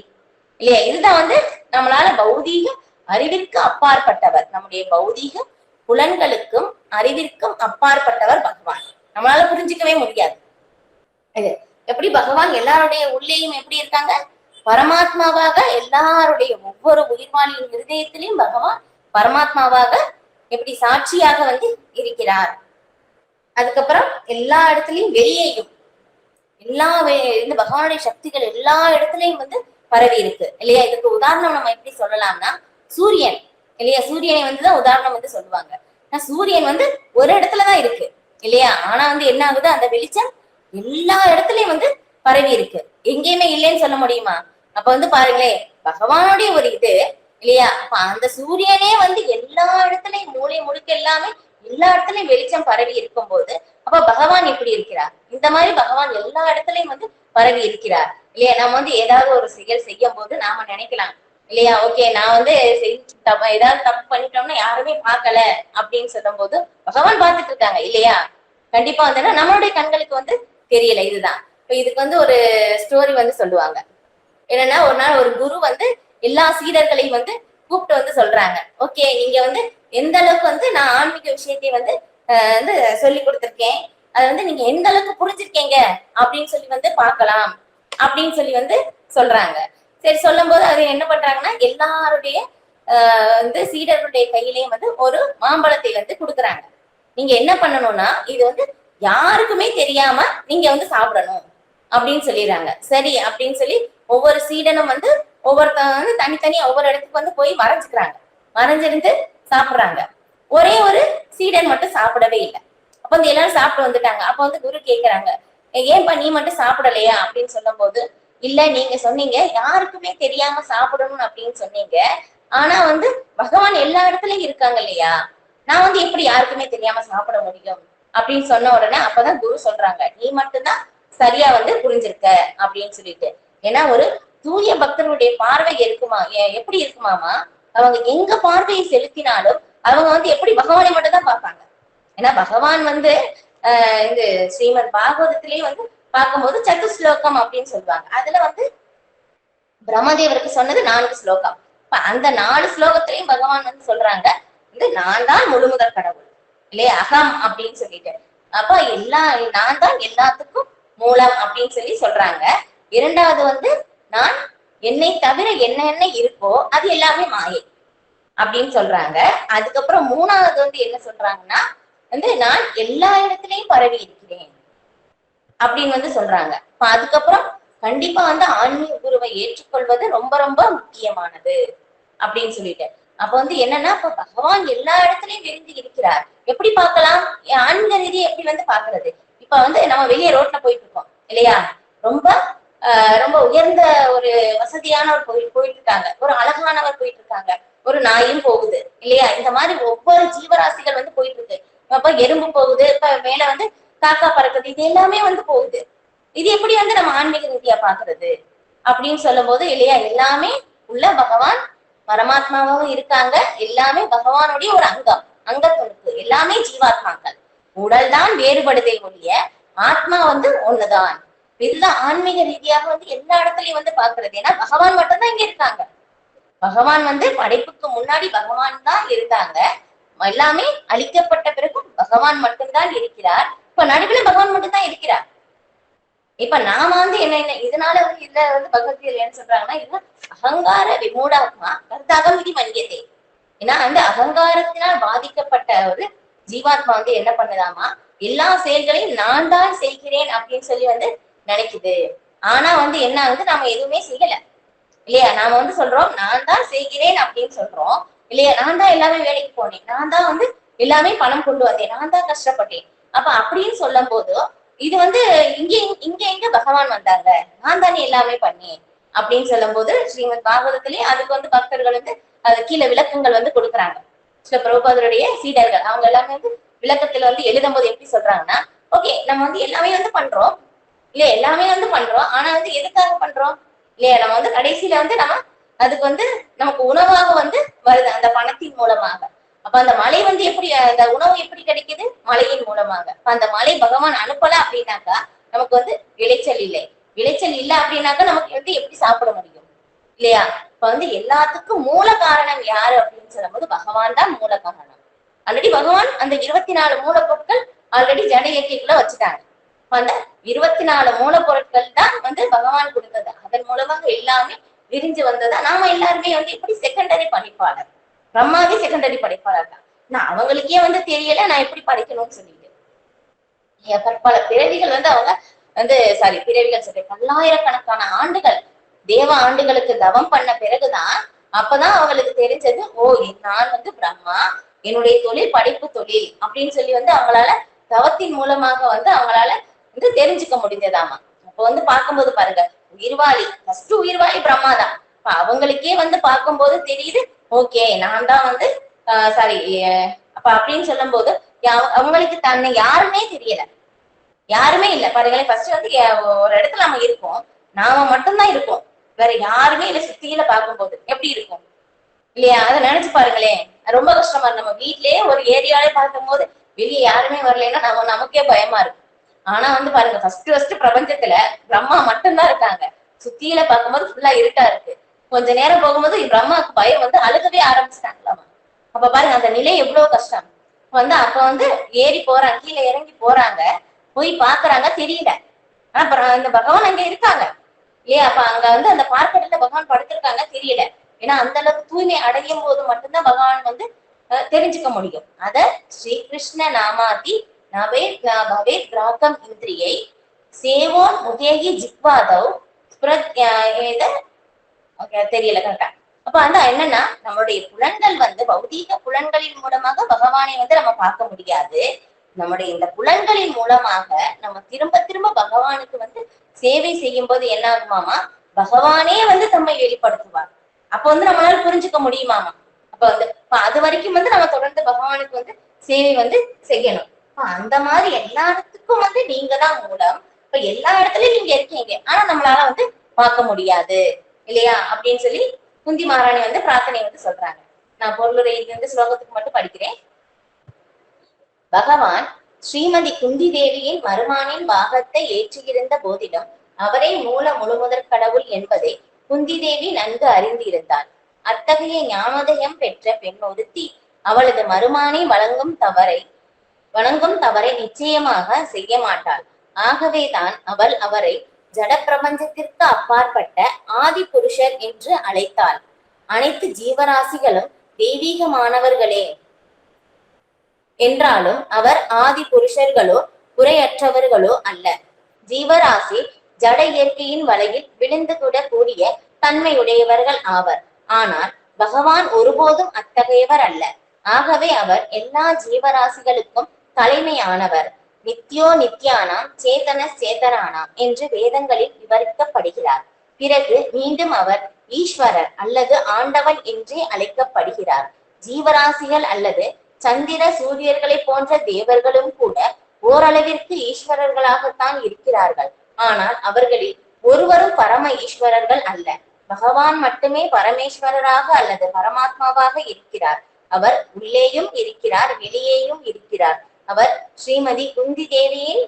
இல்லையா? இதுதான் வந்து நம்மளால பௌதீகம் அறிவிற்கு அப்பாற்பட்டவர். நம்முடைய பௌதீக புலன்களுக்கும் அறிவிற்கும் அப்பாற்பட்டவர் பகவான். நம்மளால புரிஞ்சுக்கவே முடியாது. இது எப்படி பகவான் எல்லாருடைய உள்ளேயும் எப்படி இருக்காங்க? பரமாத்மாவாக எல்லாருடைய ஒவ்வொரு உயிர்வாளியின் இருதயத்திலையும் பகவான் பரமாத்மாவாக எப்படி சாட்சியாக வந்து இருக்கிறார். அதுக்கப்புறம் எல்லா இடத்துலயும் வெளியேயும் இந்த பகவானுடைய சக்திகள் எல்லா இடத்துலயும் வந்து பரவி இருக்கு இல்லையா? இதுக்கு உதாரணம் நம்ம எப்படி சொல்லலாம்னா சூரியன் இல்லையா? சூரியனை வந்துதான் உதாரணம் வந்து சொல்லுவாங்க. சூரியன் வந்து ஒரு இடத்துலதான் இருக்கு இல்லையா? ஆனா வந்து என்ன ஆகுது? அந்த வெளிச்சம் எல்லா இடத்துலயும் வந்து பரவி இருக்கு. எங்கேயுமே இல்லைன்னு சொல்ல முடியுமா? அப்ப வந்து பாருங்களேன், பகவானுடைய ஒரு இது இல்லையா? அந்த சூரியனே வந்து எல்லா இடத்துலயும் மூளை முழுக்க எல்லாமே எல்லா இடத்துலயும் வெளிச்சம் பரவி இருக்கும் போது அப்ப பகவான் எப்படி இருக்கிறார்? இந்த மாதிரி பகவான் எல்லா இடத்துலயும் வந்து பரவி இருக்கிறார் இல்லையா? நம்ம வந்து ஏதாவது ஒரு செயல் செய்யும் போது நாம நினைக்கலாம் இல்லையா, ஓகே நான் வந்து ஏதாவது தப்பு பண்ணிட்டோம்னா யாருமே பார்க்கல அப்படின்னு சொல்லும் போது பகவான் பார்த்துட்டு இருக்காங்க இல்லையா? கண்டிப்பா வந்து நம்மளுடைய கண்களுக்கு வந்து தெரியல. இதுதான் இப்ப இதுக்கு வந்து ஒரு ஸ்டோரி வந்து சொல்லுவாங்க. என்னன்னா, ஒரு நாள் ஒரு குரு வந்து எல்லா சீடர்களையும் வந்து கூப்பிட்டு வந்து சொல்றாங்க, ஓகே நீங்க வந்து எந்த அளவுக்கு வந்து நான் ஆன்மீக விஷயத்தை வந்து சொல்லி கொடுத்திருக்கேன், அதை வந்து நீங்க எந்த அளவுக்கு புரிஞ்சிருக்கீங்க அப்படின்னு சொல்லி வந்து பார்க்கலாம் அப்படின்னு சொல்லி வந்து சொல்றாங்க. சரி, சொல்லும் போது அது என்ன பண்றாங்கன்னா எல்லாருடைய வந்து சீடர்களுடைய கையிலையும் வந்து ஒரு மாம்பழத்தை வந்து கொடுக்குறாங்க. நீங்க என்ன பண்ணணும்னா இது வந்து யாருக்குமே தெரியாம நீங்க வந்து சாப்பிடணும் அப்படின்னு சொல்லிடுறாங்க. சரி அப்படின்னு சொல்லி ஒவ்வொரு சீடனும் வந்து ஒவ்வொருத்தவங்க வந்து தனித்தனியா ஒவ்வொரு இடத்துக்கு வந்து போய் மறைஞ்சுக்கிறாங்க. மறைஞ்சிருந்து சாப்பிடுறாங்க. ஒரே ஒரு சீடன் மட்டும் சாப்பிடவே இல்லை. அப்ப வந்து எல்லாரும் சாப்பிட்டு வந்துட்டாங்க. அப்ப வந்து குரு கேக்குறாங்க, ஏன்பா நீ மட்டும் சாப்பிடலையா அப்படின்னு சொல்லும் போது, இல்ல நீங்க சொன்னீங்க யாருக்குமே தெரியாம சாப்பிடணும் அப்படின்னு சொன்னீங்க. ஆனா வந்து பகவான் எல்லா இடத்துலயும் இருக்காங்க இல்லையா, நான் வந்து எப்படி யாருக்குமே தெரியாம சாப்பிட முடியும் அப்படின்னு சொன்ன உடனே அப்பதான் குரு சொல்றாங்க, நீ மட்டும்தான் சரியா வந்து புரிஞ்சிருக்க அப்படின்னு சொல்லிட்டு. ஏன்னா ஒரு தூய பக்தர்களுடைய பார்வை இருக்குமா எப்படி இருக்குமாமா, அவங்க எங்க பார்வையை செலுத்தினாலும் அவங்க வந்து எப்படி பகவானை மட்டும் தான் பார்ப்பாங்க. ஏன்னா பகவான் வந்து இந்த ஸ்ரீமத் பாகவதத்திலேயே வந்து பார்க்கும்போது சத்துஸ்லோகம் அப்படின்னு சொல்லுவாங்க. அதுல வந்து பிரம்மதேவருக்கு சொன்னது 4 ஸ்லோகம். அந்த 4 ஸ்லோகத்திலையும் பகவான் வந்து சொல்றாங்க, இந்த நான் தான் முழுமுதற் கடவுள் இல்லையா, அகம் அப்படின்னு சொல்லிட்டு. அப்ப நான் தான் எல்லாத்துக்கும் மூலம் அப்படின்னு சொல்லி சொல்றாங்க. இரண்டாவது வந்து நான் என்னை தவிர என்ன இருக்கோ அது எல்லாமே மாயை அப்படின்னு சொல்றாங்க. அதுக்கப்புறம் மூணாவது வந்து என்ன சொல்றாங்கன்னா வந்து நான் எல்லா இடத்துலயும் பரவி இருக்கிறேன் அப்படின்னு வந்து சொல்றாங்க. அதுக்கப்புறம் கண்டிப்பா வந்து ஆன்மீக குருவை ஏற்றுக்கொள்வது ரொம்ப ரொம்ப முக்கியமானது அப்படின்னு சொல்லிட்டு. அப்ப வந்து என்னன்னா இப்ப பகவான் எல்லா இடத்துலயும் விரிந்து இருக்கிறார். எப்படி பார்க்கலாம், ஆன்மீக ரீதியை எப்படி வந்து பாக்குறது? இப்ப வந்து நம்ம வெளியே ரோட்ல போயிட்டு இருக்கோம் இல்லையா, ரொம்ப ரொம்ப உயர்ந்த ஒரு வசதியானவர் போயிட்டு இருக்காங்க, ஒரு அழகானவர் போயிட்டு இருக்காங்க, ஒரு நாயும் போகுது இல்லையா, இந்த மாதிரி ஒவ்வொரு ஜீவராசிகள் வந்து போயிட்டு இருக்கு. அப்ப எறும்பு போகுது, இப்ப மேல வந்து காக்கா பறக்குது, இது எல்லாமே வந்து போகுது. இது எப்படி வந்து நம்ம ஆன்மீக ரீதியா பாக்குறது அப்படின்னு சொல்லும் போது இல்லையா, எல்லாமே உள்ள பகவான் பரமாத்மாவும் இருக்காங்க, எல்லாமே பகவானுடைய ஒரு அங்கத்துணுக்கு, எல்லாமே ஜீவாத்மாக்கள். உடல் தான் வேறுபடுதே ஒழிய ஆத்மா வந்து ஒண்ணுதான். இதுதான் ஆன்மீக ரீதியாக வந்து எல்லா இடத்துலயும் வந்து பாக்குறது. ஏன்னா பகவான் மட்டும்தான் இங்க இருக்காங்க. பகவான் வந்து படைப்புக்கு முன்னாடி பகவான் தான் இருந்தாங்க. எல்லாமே அழிக்கப்பட்ட பிறகு பகவான் மட்டும்தான் இருக்கிறார். இப்ப நடுவில் பகவான் மட்டும்தான் இருக்கிறார். இப்ப நாம வந்து என்ன இதனால வந்து இதுல வந்து பகவத்கீதை என்ன சொல்றாங்கன்னா, இது அகங்கார விமூடாத்மா கர்த்தாகம் விதி மன்னியதே. ஏன்னா அந்த அகங்காரத்தினால் பாதிக்கப்பட்ட ஒரு ஜீவாத்மா வந்து என்ன பண்ணுதாமா, எல்லா செயல்களையும் நான் தான் செய்கிறேன் அப்படின்னு சொல்லி வந்து நினைக்குது. ஆனா வந்து என்ன ஆகுது, நாம எதுவுமே செய்யல இல்லையா. நாம வந்து சொல்றோம் நான் தான் செய்கிறேன் அப்படின்னு சொல்றோம் இல்லையா, நான் தான் எல்லாமே வேலைக்கு போனேன், நான் தான் வந்து எல்லாமே பணம் கொண்டு வந்தேன், நான் தான் கஷ்டப்பட்டேன். அப்ப அப்படின்னு சொல்லும் போது இது வந்து இங்க எங்க பகவான் வந்தாங்க, நான் தானே எல்லாமே பண்ணேன் அப்படின்னு சொல்லும் போது ஸ்ரீமத் பாகவதத்திலேயே அதுக்கு வந்து பக்தர்கள் வந்து அது கீழே விளக்கங்கள் வந்து கொடுக்குறாங்க. சில பிரபுபாதருடைய சீடர்கள் அவங்க எல்லாமே வந்து விளக்கத்துல வந்து எழுதும் போது எப்படி சொல்றாங்கன்னா, ஓகே நம்ம வந்து எல்லாமே வந்து பண்றோம் இல்லையா, எல்லாமே வந்து பண்றோம், ஆனா வந்து எதுக்காக பண்றோம் இல்லையா, நம்ம வந்து கடைசியில வந்து நம்ம அதுக்கு வந்து நமக்கு உணவாக வந்து வருது அந்த பணத்தின் மூலமாக. அப்ப அந்த மழை வந்து எப்படி, அந்த உணவு எப்படி கிடைக்குது, மழையின் மூலமாக. அந்த மழை பகவான் அனுப்பல அப்படின்னாக்கா நமக்கு வந்து விளைச்சல் இல்லை, விளைச்சல் இல்லை அப்படின்னாக்கா நமக்கு வந்து எப்படி சாப்பிட முடியும் இல்லையா. இப்ப வந்து எல்லாத்துக்கும் மூல காரணம் யாரு அப்படின்னு சொல்லும் போது பகவான் தான் மூல காரணம். ஆல்ரெடி பகவான் அந்த 24 மூலப்பொருட்கள் ஆல்ரெடி ஜட இயற்கைக்குள்ள வச்சுட்டாங்க. அந்த 24 மூலப்பொருட்கள் தான் வந்து பகவான் கொடுத்தது, அதன் மூலமாக எல்லாமே விரிஞ்சு வந்ததா. நாம எல்லாருமே வந்து இப்படி செகண்டரி படைப்பாளர், பிரம்மாவே செகண்டரி படைப்பாளர் தான். நான் அவங்களுக்கே வந்து தெரியல நான் எப்படி படைக்கணும்னு சொல்லிட்டு. பல பிறவிகள் வந்து அவங்க வந்து பிறவிகள் சொல்றேன், பல்லாயிரக்கணக்கான ஆண்டுகள் தேவ ஆண்டுகளுக்கு தவம் பண்ண பிறகுதான் அப்பதான் அவங்களுக்கு தெரிஞ்சது, ஓ நான் வந்து பிரம்மா, என்னுடைய தொழில் படைப்பு தொழில் அப்படின்னு சொல்லி வந்து அவங்களால தவத்தின் மூலமாக வந்து அவங்களால வந்து தெரிஞ்சுக்க முடிஞ்சதாமா. அப்ப வந்து பார்க்கும்போது பாருங்க, உயிர்வாளி ஃபர்ஸ்ட் உயிர்வாளி பிரம்மா தான். இப்ப அவங்களுக்கே வந்து பார்க்கும்போது தெரியுது, ஓகே நான் தான் வந்து அப்ப அப்படின்னு சொல்லும் போது அவங்களுக்கு தன்னை யாருமே தெரியல, யாருமே இல்ல பாருங்களேன். ஃபர்ஸ்ட் வந்து ஒரு இடத்துல நம்ம இருக்கோம், நாம மட்டும்தான் இருக்கோம், வேற யாருமே இல்ல. சுத்தியில பார்க்கும்போது எப்படி இருக்கும் இல்லையா, அதை நினைச்சு பாருங்களேன். ரொம்ப கஷ்டமா இருக்கு. நம்ம வீட்லயே ஒரு ஏரியாலே பார்க்கும் போது வெளியே யாருமே வரலைன்னா நமக்கே பயமா இருக்கு. ஆனா வந்து பாருங்க, ஃபர்ஸ்ட் பிரபஞ்சத்துல பிரம்மா மட்டும்தான் இருக்காங்க. சுத்தியில பார்க்கும்போது ஃபுல்லா இருட்டா இருக்கு. கொஞ்ச நேரம் போகும்போது பிரம்மாவுக்கு பயம் வந்து அழுகவே ஆரம்பிச்சிட்டாங்களாமா. அப்ப பாருங்க அந்த நிலை எவ்வளவு கஷ்டம். அப்ப வந்து ஏறி போறாங்க, கீழே இறங்கி போறாங்க. போய் பாக்குறாங்க, தெரியல. ஆனா அப்புறம் அந்த பகவான் அங்க இருக்காங்க இல்லையா? அப்ப அங்க வந்து அந்த பார்க்கடல பகவான் படுத்திருக்காங்க, தெரியல. ஏன்னா அந்த அளவுக்கு தூய்மை அடையும் போது மட்டும்தான் பகவான் வந்து தெரிஞ்சுக்க முடியும். அத ஸ்ரீ கிருஷ்ண நாமாதி நவே பவே கிராகம் இந்திரியை சேவோன் உதேகி ஜிக்வாதவ் தெரியல கரெக்டா. அப்ப அந்த என்னன்னா நம்மளுடைய புலன்கள் வந்து பௌதீக புலன்களின் மூலமாக பகவானை வந்து நம்ம பார்க்க முடியாது. நம்முடைய இந்த புலன்களின் மூலமாக நம்ம திரும்ப திரும்ப பகவானுக்கு வந்து சேவை செய்யும் போது என்ன ஆகுமாமா, பகவானே வந்து தம்மை வெளிப்படுத்துவார். அப்ப வந்து நம்மளால புரிஞ்சுக்க முடியுமாமா. அப்ப வந்து அது வரைக்கும் வந்து நம்ம தொடர்ந்து பகவானுக்கு வந்து சேவை வந்து செய்யணும். அந்த மாதிரி எல்லாத்துக்கும் வந்து நீங்க தான் மூலம். இப்ப எல்லா இடத்துலயும் நீங்க இருக்கீங்க, ஆனா நம்மளால வந்து பார்க்க முடியாது இல்லையா அப்படின்னு சொல்லி குந்தி மகாராணி வந்து பிரார்த்தனை வந்து சொல்றாங்க. நான் பொருளுரை இந்த ஸ்லோகத்துக்கு மட்டும் படிக்கிறேன். பகவான் ஸ்ரீமதி குந்தி தேவியின் மருமானின் பாகத்தை ஏற்றியிருந்த போதிலும் அவரே மூல முழுமுதற் கடவுள் என்பதை குந்தி தேவி நன்கு அறிந்திருந்தாள். அத்தகைய ஞானோதயம் பெற்ற பெண் ஒருத்தி அவளது மருமானை வணங்கும் தவறை நிச்சயமாக செய்ய மாட்டாள். ஆகவேதான் அவள் அவரை ஜட பிரபஞ்சத்திற்கு அப்பாற்பட்ட ஆதி புருஷர் என்று அழைத்தாள். அனைத்து ஜீவராசிகளும் தெய்வீகமானவர்களே என்றாலும் அவர் ஆதி புருஷர்களோ குறையற்றவர்களோ அல்ல. ஜீவராசி ஜட இயற்கையின் வலையில் விழுந்து கூடிய தன்மையுடையவர்கள் ஆவர். ஆனால் பகவான் ஒருபோதும் அத்தகையவர் அல்ல. ஆகவே அவர் எல்லா ஜீவராசிகளுக்கும் தலைமையானவர். நித்யோ நித்யானாம் சேதன சேதனானாம் என்று வேதங்களில் விவரிக்கப்படுகிறார். பிறகு மீண்டும் அவர் ஈஸ்வரர் அல்லது ஆண்டவன் என்றே அழைக்கப்படுகிறார். ஜீவராசிகள் அல்லது சந்திர சூரியர்களை போன்ற தேவர்களும் கூட ஓரளவிற்கு ஈஸ்வரர்களாகத்தான் இருக்கிறார்கள். ஆனால் அவர்களில் ஒருவரும் பரம ஈஸ்வரர்கள் அல்ல. பகவான் மட்டுமே பரமேஸ்வரராக அல்லது பரமாத்மாவாக இருக்கிறார். அவர் உள்ளேயும் இருக்கிறார், வெளியேயும் இருக்கிறார். அவர் ஸ்ரீமதி குந்தி தேவியின்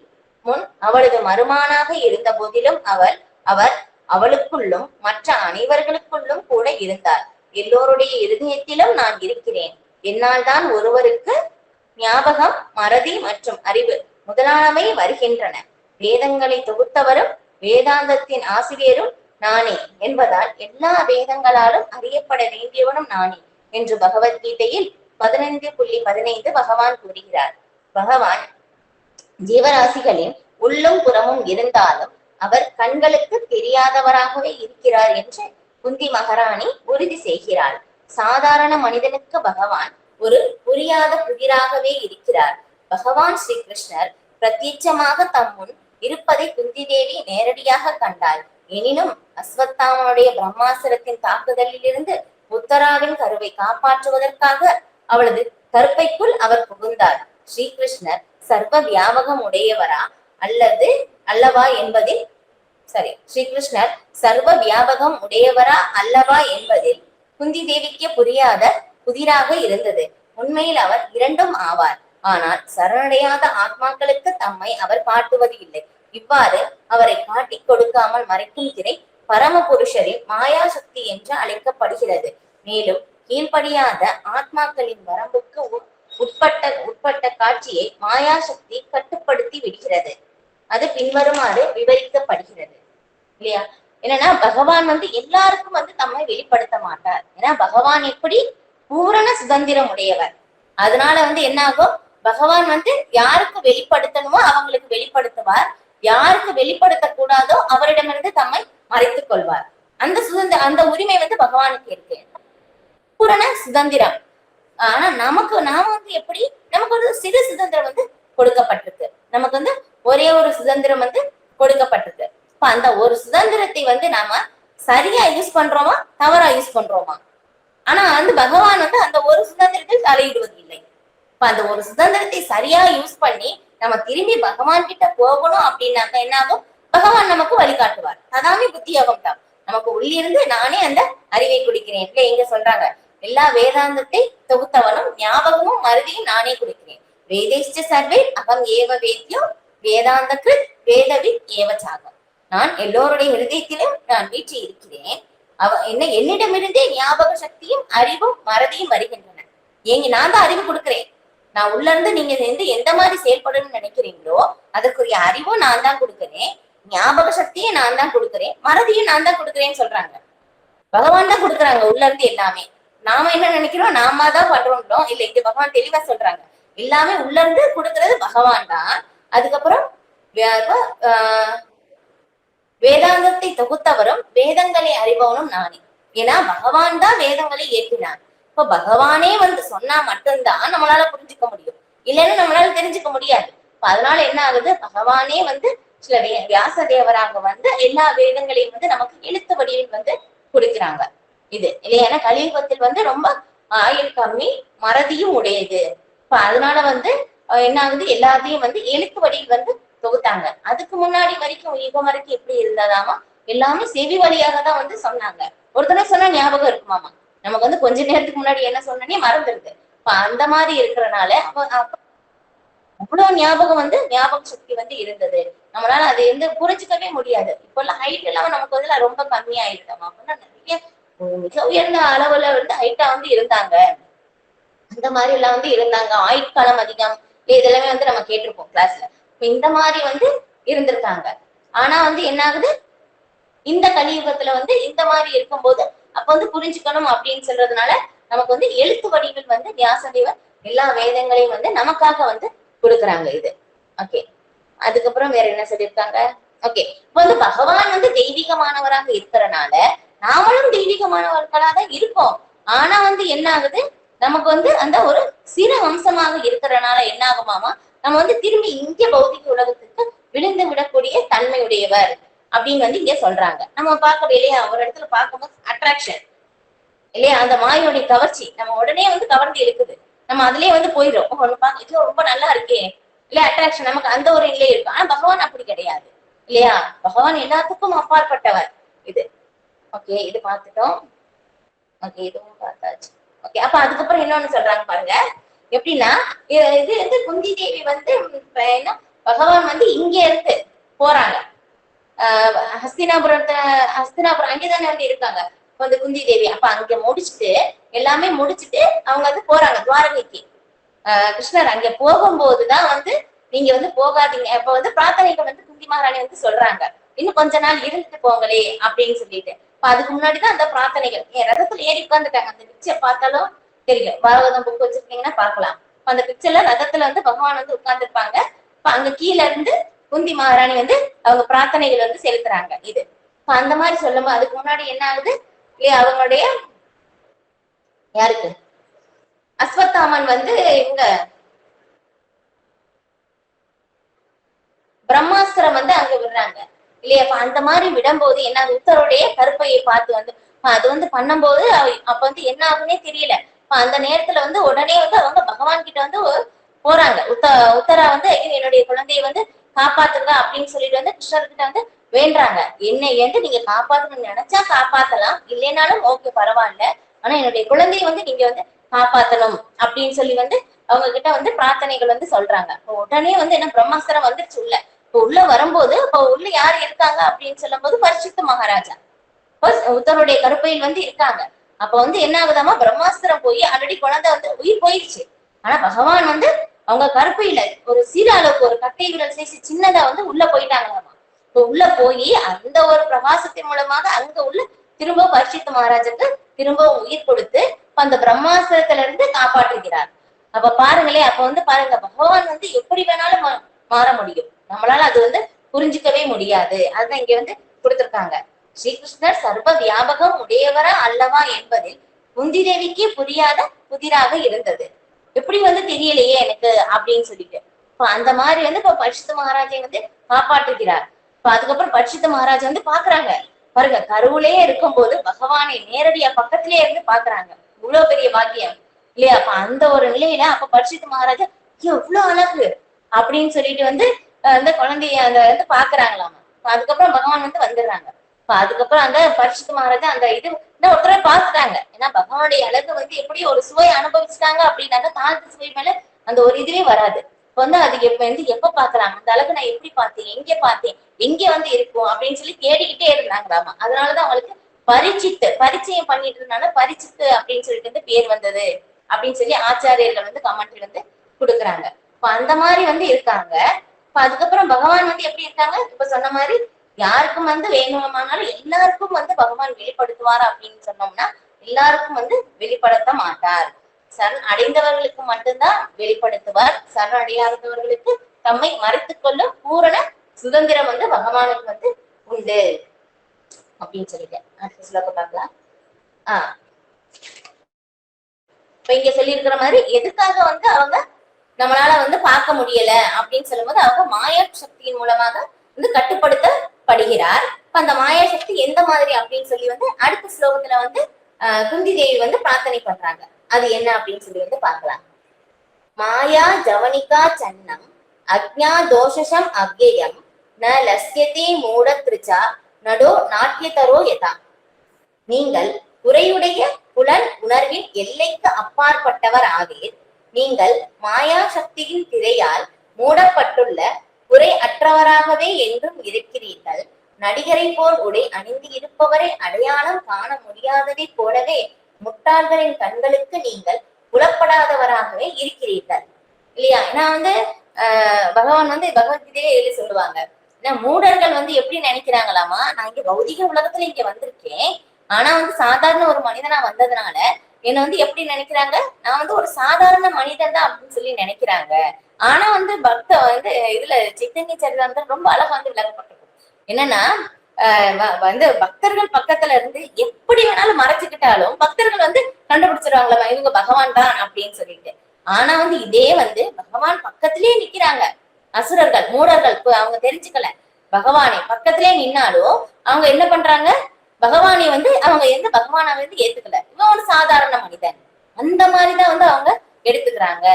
முன் அவளது மருமானாக இருந்த போதிலும் அவர் அவளுக்குள்ளும் மற்ற அனைவர்களுக்குள்ளும் கூட இருந்தார். எல்லோருடைய இருதயத்திலும் நான் இருக்கிறேன். என்னால் தான் ஒருவருக்கு ஞாபகம், மறதி மற்றும் அறிவு முதலானவை வருகின்றன. வேதங்களை தொகுத்தவரும் வேதாந்தத்தின் ஆசிரியரும் நானே என்பதால் எல்லா வேதங்களாலும் அறியப்பட வேண்டியவனும் நானே என்று பகவத்கீதையில் 15.15 பகவான் கூறுகிறார். பகவான் ஜீவராசிகளின் உள்ளும் புறமும் இருந்தாலும் அவர் கண்களுக்கு தெரியாதவராகவே இருக்கிறார் என்று குந்தி மகாராணி உறுதி செய்கிறாள். சாதாரண மனிதனுக்கு பகவான் ஒரு புரியாத புதிராகவே இருக்கிறார். பகவான் ஸ்ரீ கிருஷ்ணர் பிரத்யட்சமாக தம் முன் இருப்பதை குந்தி தேவி நேரடியாக கண்டாள். எனினும் அஸ்வத்தாமனுடைய பிரம்மாசுரத்தின் தாக்குதலில் இருந்து உத்தராவின் கருவை காப்பாற்றுவதற்காக அவளது கருப்பைக்குள் அவர் புகுந்தார். ஸ்ரீகிருஷ்ணர் சர்வ வியாபகம் உடையவரா அல்லவா என்பதில் ஸ்ரீகிருஷ்ணர் சர்வ வியாபகம் உடையவரா அல்லவா என்பதில் குந்தி தேவிக்கு புரியாத புதிராக இருந்தது. உண்மையில் அவர் இரண்டும் ஆவார். ஆனால் சரணடையாத ஆத்மாக்களுக்கு தம்மை அவர் காட்டுவது இல்லை. இவ்வாறு அவரை காட்டிக் கொடுக்காமல் மறைக்கும் திரை பரம புருஷரின் மாயா சக்தி என்று அழைக்கப்படுகிறது. மேலும் கீழ்ப்படியாத ஆத்மாக்களின் வரம்புக்கு உட்பட்ட காட்சியை மாயா சக்தி கட்டுப்படுத்தி விடுகிறது. அது பின்வருமாறு விவரிக்கப்படுகிறது இல்லையா? என்னன்னா பகவான் வந்து எல்லாருக்கும் வந்து தம்மை வெளிப்படுத்த மாட்டார். ஏன்னா பகவான் எப்படி பூரண சுதந்திரம் உடையவர். அதனால வந்து என்ன ஆகும், பகவான் வந்து யாருக்கு வெளிப்படுத்தணுமோ அவங்களுக்கு வெளிப்படுத்துவார். யாருக்கு வெளிப்படுத்த கூடாதோ அவரிடமிருந்து தம்மை மறைத்துக் கொள்வார். அந்த உரிமை வந்து பகவானுக்கு இருக்கு, பூரண சுதந்திரம். ஆனா நாம வந்து எப்படி, நமக்கு ஒரு சிறு சுதந்திரம் வந்து கொடுக்கப்பட்டிருக்கு. நமக்கு வந்து ஒரே ஒரு சுதந்திரம் வந்து கொடுக்கப்பட்டிருக்கு. இப்ப அந்த ஒரு சுதந்திரத்தை வந்து நாம சரியா யூஸ் பண்றோமா தவறா யூஸ் பண்றோமா? ஆனா வந்து பகவான் வந்து அந்த ஒரு சுதந்திரத்தில் தலையிடுவது இல்லை. இப்ப அந்த ஒரு சுதந்திரத்தை சரியா யூஸ் பண்ணி நம்ம திரும்பி பகவான் கிட்ட போகணும் அப்படின்னாக்க என்ன ஆகும், பகவான் நமக்கு வழிகாட்டுவார். அதாமே புத்தி யோகம் தான். நமக்கு உள்ளிருந்து நானே அந்த அறிவை குடிக்கிறேன் இல்ல, எங்க சொல்றாங்க, எல்லா வேதாந்தத்தை தொகுத்தவனும் ஞாபகமும் மருதியும் நானே குடிக்கிறேன். வேதேஷ்ட சர்வே அகம் ஏவ வேத்யோ வேதாந்த கிருத் வேதவித் ஏவச்சாகம். நான் எல்லோருடைய ஹிருதயத்திலும் நான் வீற்றி இருக்கிறேன். என்னிடமிருந்தே ஞாபக சக்தியும் அறிவும் மறதியும் வருகின்றன. நான் தான் அறிவு கொடுக்கிறேன். நான் உள்ள இருந்து நீங்க வந்து எந்த மாதிரி செயல்படணும்னு நினைக்கிறீங்களோ அதற்குரிய அறிவும் நான் தான் கொடுக்குறேன், ஞாபக சக்தியும் நான் தான் கொடுக்குறேன், மறதியும் நான் தான் கொடுக்குறேன்னு சொல்றாங்க. பகவான் தான் கொடுக்குறாங்க உள்ள இருந்து எல்லாமே. நாம என்ன நினைக்கிறோம், நாம தான் பண்றோம். இல்ல, இது பகவான் தெளிவா சொல்றாங்க. எல்லாமே உள்ள இருந்து கொடுக்கறது பகவான் தான். அதுக்கப்புறம் வேதாந்தத்தை தொகுத்தவரும் வேதங்களை அறிபவனும் நானே. ஏன்னா பகவான் தான் வேதங்களை ஏற்றினார். இப்ப பகவானே வந்து சொன்னா மட்டும்தான் நம்மளால புரிஞ்சுக்க முடியும், இல்லைன்னு நம்மளால தெரிஞ்சுக்க முடியாது. அதனால என்ன ஆகுது, பகவானே வந்து சில வியாச தேவராக வந்து எல்லா வேதங்களையும் வந்து நமக்கு எழுத்து வடிவில் வந்து கொடுக்கிறாங்க. இது இல்லையா, கலியுகத்தில் வந்து ரொம்ப ஆயுள் கம்மி, மறதியும் உடையது. இப்ப அதனால வந்து என்ன ஆகுது, எல்லாத்தையும் வந்து எழுத்து வடிவில் வந்து தொகுத்தாங்க. அதுக்கு முன்னாடி வரைக்கும் யுகம் வரைக்கும் எப்படி இருந்ததாமா, எல்லாமே செவி வழியாக தான் வந்து சொன்னாங்க. ஒருத்தனை சொன்னா ஞாபகம் இருக்குமாமா, நமக்கு வந்து கொஞ்ச நேரத்துக்கு முன்னாடி என்ன சொன்னே மறந்துருது. இப்ப அந்த மாதிரி இருக்கிறனால அவ்வளவு ஞாபகம் வந்து ஞாபக சக்தி வந்து இருந்தது. நம்மளால அதை வந்து புரிஞ்சுக்கவே முடியாது. இப்ப எல்லாம் ஹைட் எல்லாம் நமக்கு வந்து ரொம்ப கம்மியாயிருந்தோம். அப்படின்னா நிறைய மிக உயர்ந்த அளவுல வந்து ஹைட்டா வந்து இருந்தாங்க. அந்த மாதிரி எல்லாம் வந்து இருந்தாங்க. ஆயுட்காலம் அதிகம், இதெல்லாமே வந்து நம்ம கேட்டிருப்போம் கிளாஸ்ல. இப்ப இந்த மாதிரி வந்து இருந்திருக்காங்க. ஆனா வந்து என்ன ஆகுது, இந்த கலியுகத்துல வந்து இந்த மாதிரி இருக்கும்போது அப்ப வந்து புரிஞ்சுக்கணும் அப்படின்னு சொல்றதுனால நமக்கு வந்து எழுத்து வடிவில் வந்து வியாசதேவர் எல்லா வேதங்களையும் வந்து நமக்காக வந்து கொடுக்குறாங்க. இது ஓகே. அதுக்கப்புறம் வேற என்ன சொல்லியிருக்காங்க, ஓகே. இப்ப வந்து பகவான் வந்து தெய்வீகமானவராக இருக்கிறனால நாமளும் தெய்வீகமானவர்களாக தான் இருக்கோம். ஆனா வந்து என்ன ஆகுது, நமக்கு வந்து அந்த ஒரு சிறு அம்சமாக இருக்கிறனால என்ன ஆகுமாமா, நம்ம வந்து திரும்பி இங்க பௌதிக உலகத்துக்கு விழுந்து விடக்கூடிய தன்மையுடையவர் அப்படின்னு வந்து இங்க சொல்றாங்க. நம்ம பார்க்க இல்லையா, ஒரு இடத்துல பார்க்கும்போது அட்ராக்ஷன் இல்லையா, அந்த மாயோடைய கவர்ச்சி நம்ம உடனே வந்து கவர்ந்து இழுக்குது. நம்ம அதுலயே வந்து போயிடும், ஒண்ணு பார்க்க இது ரொம்ப நல்லா இருக்கே இல்ல, அட்ராக்ஷன் நமக்கு அந்த ஒரு நிலை இருக்கும். ஆனா பகவான் அப்படி கிடையாது இல்லையா, பகவான் எல்லாத்துக்கும் அப்பாற்பட்டவர். இது ஓகே, இது பார்த்துட்டோம். ஓகே, இதுவும் பார்த்தாச்சு. ஓகே, அப்ப அதுக்கப்புறம் இன்னொன்னு சொல்றாங்க பாருங்க. எப்படின்னா இது வந்து குந்தி தேவி வந்து என்ன, பகவான் வந்து இங்க இருந்து போறாங்க ஹஸ்தினாபுரம் அங்கேதானே வந்து இருக்காங்க வந்து குந்தி தேவி. அப்ப அங்க முடிச்சுட்டு எல்லாமே முடிச்சுட்டு அவங்க வந்து போறாங்க துவாரகைக்கு. கிருஷ்ணர் அங்க போகும்போதுதான் வந்து நீங்க வந்து போகாதீங்க, அப்ப வந்து பிரார்த்தனைகள் வந்து குந்தி மகாராணி வந்து சொல்றாங்க, இன்னும் கொஞ்ச நாள் இருந்துட்டு போங்களே அப்படின்னு சொல்லிட்டு. இப்ப அதுக்கு முன்னாடிதான் அந்த பிரார்த்தனைகள் ரதத்துல ஏறி உட்கார்ந்துட்டாங்க. அந்த பிக்சர் பார்த்தாலும் தெரியும், பாரவதம் புக் வச்சிருக்கீங்கன்னா பாக்கலாம். அந்த பிக்சர்ல ரதத்துல வந்து பகவான் வந்து உட்கார்ந்துருப்பாங்க. இப்ப அங்க கீழே இருந்து குந்தி மகாராணி வந்து அவங்க பிரார்த்தனைகள் வந்து செலுத்துறாங்க. இது அந்த மாதிரி சொல்லும்போது அதுக்கு முன்னாடி என்ன ஆகுது, அவங்களுடைய யாருக்கு அஸ்வத்தாமன் வந்து இவங்க பிரம்மாஸ்திரம் வந்து அங்க விடுறாங்க இல்லையா. அந்த மாதிரி விடும்போது என்ன, உத்தருடைய கருப்பையை பார்த்து வந்து அது வந்து பண்ணும்போது அப்ப வந்து என்ன ஆகுன்னே தெரியல. அந்த நேரத்துல வந்து உடனே வந்து அவங்க பகவான் கிட்ட வந்து போறாங்க. உத்தரா வந்து என்னுடைய குழந்தைய வந்து காப்பாத்துங்க அப்படின்னு சொல்லிட்டு வந்து கிருஷ்ணர்கிட்ட வந்து வேண்டாங்க. என்னை நீங்க காப்பாத்தணும்னு நினைச்சா காப்பாத்தலாம், இல்லைனாலும் ஓகே பரவாயில்ல, ஆனா என்னுடைய குழந்தைய வந்து நீங்க வந்து காப்பாத்தணும் அப்படின்னு சொல்லி வந்து அவங்க கிட்ட வந்து பிரார்த்தனைகள் வந்து சொல்றாங்க. உடனே வந்து என்ன பிரம்மாஸ்திரம் வந்துருச்சு உள்ள. இப்போ உள்ள வரும்போது இப்போ உள்ள யாரு இருக்காங்க அப்படின்னு சொல்லும் போது பரிசுத்த மகாராஜா உத்தருடைய கருப்பையில் வந்து இருக்காங்க. அப்ப வந்து என்ன ஆகுதாமா, பிரம்மாஸ்திரம் போய் ஆல்ரெடி குழந்தை வந்து உயிர் போயிடுச்சு. ஆனா பகவான் வந்து அவங்க கருப்பையில ஒரு சிறு அளவுக்கு ஒரு கட்டை விரல் சைஸ் சின்னதா வந்து உள்ள போயிட்டாங்களாமா. இப்போ உள்ள போய் அந்த ஒரு பிரகாசத்தின் மூலமாக அங்க உள்ள திரும்ப பரிசுத்த மகாராஜாக்கு திரும்ப உயிர் கொடுத்து அந்த பிரம்மாஸ்திரத்துல இருந்து காப்பாற்றுகிறார். அப்ப பாருங்களேன், அப்ப வந்து பாருங்க பகவான் வந்து எப்படி வேணாலும் மாற முடியும், நம்மளால அது வந்து புரிஞ்சுக்கவே முடியாது. அதுதான் இங்க வந்து கொடுத்திருக்காங்க. ஸ்ரீகிருஷ்ணர் சர்வ வியாபகம் உடையவரா அல்லவா என்பதில் குந்தி தேவிக்கு புரியாத புதிராக இருந்தது. எப்படி வந்து தெரியலையே எனக்கு அப்படின்னு சொல்லிட்டு இப்ப அந்த மாதிரி வந்து இப்ப பரிசுத்த மகாராஜை வந்து காப்பாற்றுகிறார். இப்ப அதுக்கப்புறம் பரிசுத்த மகாராஜா வந்து பாக்குறாங்க பாருங்க, கருவிலேயே இருக்கும் போது பகவானை நேரடியா பக்கத்திலேயே இருந்து பாக்குறாங்க. இவ்வளவு பெரிய பாக்கியம் இல்லையா. அப்ப அந்த ஒரு நிலையில அப்ப பரிசுத்த மகாராஜா எவ்வளவு அழகு அப்படின்னு சொல்லிட்டு வந்து அந்த குழந்தைய அந்த வந்து பாக்குறாங்களாமா. அதுக்கப்புறம் பகவான் வந்து வந்துடுறாங்க. அதுக்கப்புறம் அந்த பரிசுத்த மகாராஜா அந்த இது ஒருத்தர பாத்துட்டாங்க. ஏன்னா பகவானுடைய அழகு வந்து எப்படி ஒரு சுவை அனுபவிச்சுட்டாங்க அப்படின்னாக்க தாழ்த்து சுவை மேல அந்த ஒரு இதுவே வராது. இப்ப வந்து அது எப்ப பாக்குறாங்க, அந்த அழகு நான் எப்படி பார்த்தேன், எங்க பார்த்தேன், எங்க வந்து இருக்கும் அப்படின்னு சொல்லி தேடிக்கிட்டே இருந்தாங்களாமா. அதனாலதான் அவங்களுக்கு பரிச்சயம் பண்ணிட்டு இருந்தாங்க, பரிச்சித்து அப்படின்னு சொல்லிட்டு வந்து பேர் வந்தது அப்படின்னு சொல்லி ஆச்சாரியர்கள் வந்து கமெண்ட்ரி வந்து கொடுக்குறாங்க. இப்ப அந்த மாதிரி வந்து இருக்காங்க. இப்ப அதுக்கப்புறம் பகவான் வந்து எப்படி இருக்காங்க, இப்ப சொன்ன மாதிரி யாருக்கும் வந்து வேணுமானாலும் எல்லாருக்கும் வந்து பகவான் வெளிப்படுத்துவார் அப்படின்னு சொன்னோம்னா எல்லாருக்கும் வந்து வெளிப்படுத்த மாட்டார். சரண் அடைந்தவர்களுக்கு மட்டும்தான் வெளிப்படுத்துவார். சரண் அடையாதவர்களுக்கு தம்மை மறைத்துக் கொள்ளும் பூரண சுதந்திரம் வந்து பகவானுக்கு வந்து உண்டு அப்படின்னு சொல்லிட்டேன். அடுத்த ஸ்லோகம் பார்க்கலாம். இப்ப இங்க சொல்லி இருக்கிற மாதிரி எதுக்காக வந்து அவங்க நம்மளால வந்து பார்க்க முடியல அப்படின்னு சொல்லும்போது அவங்க மாயா சக்தியின் மூலமாக வந்து கட்டுப்படுத்தப்படுகிறார். அந்த மாயா சக்தி எந்த மாதிரி அப்படின்னு சொல்லி வந்து அடுத்த ஸ்லோகத்துல வந்து குந்தி தேவி வந்து பிரார்த்தனை பண்றாங்க. அது என்ன அப்படின்னு சொல்லி வந்து பார்க்கலாம். மாயா ஜவனிகா சன்னம் அக்ஞா தோஷம் அவ்யயம் ந லஸ்யதே மூட திருச்சா நடோ நாட்டியதரோ யதா. நீங்கள் குறையுடைய புலன் உணர்வின் எல்லைக்கு அப்பாற்பட்டவர் ஆவீர். நீங்கள் மாயா சக்தியின் திரையால் மூடப்பட்டுள்ள குறை அற்றவராகவே என்றும் இருக்கிறீர்கள். நடிகரை போல் உடை அணிந்து இருப்பவரை அடையாளம் காண முடியாததை போலவே முட்டாள்களின் கண்களுக்கு நீங்கள் புலப்படாதவராகவே இருக்கிறீர்கள் இல்லையா? ஏன்னா வந்து பகவான் வந்து பகவத்கீதையே எழுதி சொல்லுவாங்க. ஏன்னா மூடர்கள் வந்து எப்படி நினைக்கிறாங்களாமா, நான் இங்க பௌதிக உலகத்துல இங்க வந்திருக்கேன், ஆனா வந்து சாதாரண ஒரு மனிதனா வந்ததுனால என்ன வந்து எப்படி நினைக்கிறாங்க, நான் வந்து ஒரு சாதாரண மனிதன் தான் அப்படின்னு சொல்லி நினைக்கிறாங்க. ஆனா வந்து பக்த வந்து இதுல சைத்தன்ய சரிதாரத்தில் ரொம்ப அழகா வந்து விளக்கப்பட்டிருக்கும். என்னன்னா வந்து பக்தர்கள் பக்கத்துல இருந்து எப்படி வேணாலும் மறைச்சுக்கிட்டாலும் பக்தர்கள் வந்து கண்டுபிடிச்சிருவாங்களா இவங்க பகவான் தான் அப்படின்னு சொல்லிட்டு. ஆனா வந்து இதே வந்து பகவான் பக்கத்திலேயே நிக்கிறாங்க, அசுரர்கள் மூடர்கள் அவங்க தெரிஞ்சுக்கல, பகவானை பக்கத்திலேயே நின்னாலும் அவங்க என்ன பண்றாங்க, பகவானை வந்து அவங்க எந்த பகவானை வந்து ஏத்துக்கல, இவன் ஒரு சாதாரண மனிதன் அந்த மாதிரிதான் வந்து அவங்க எடுத்துக்கிறாங்க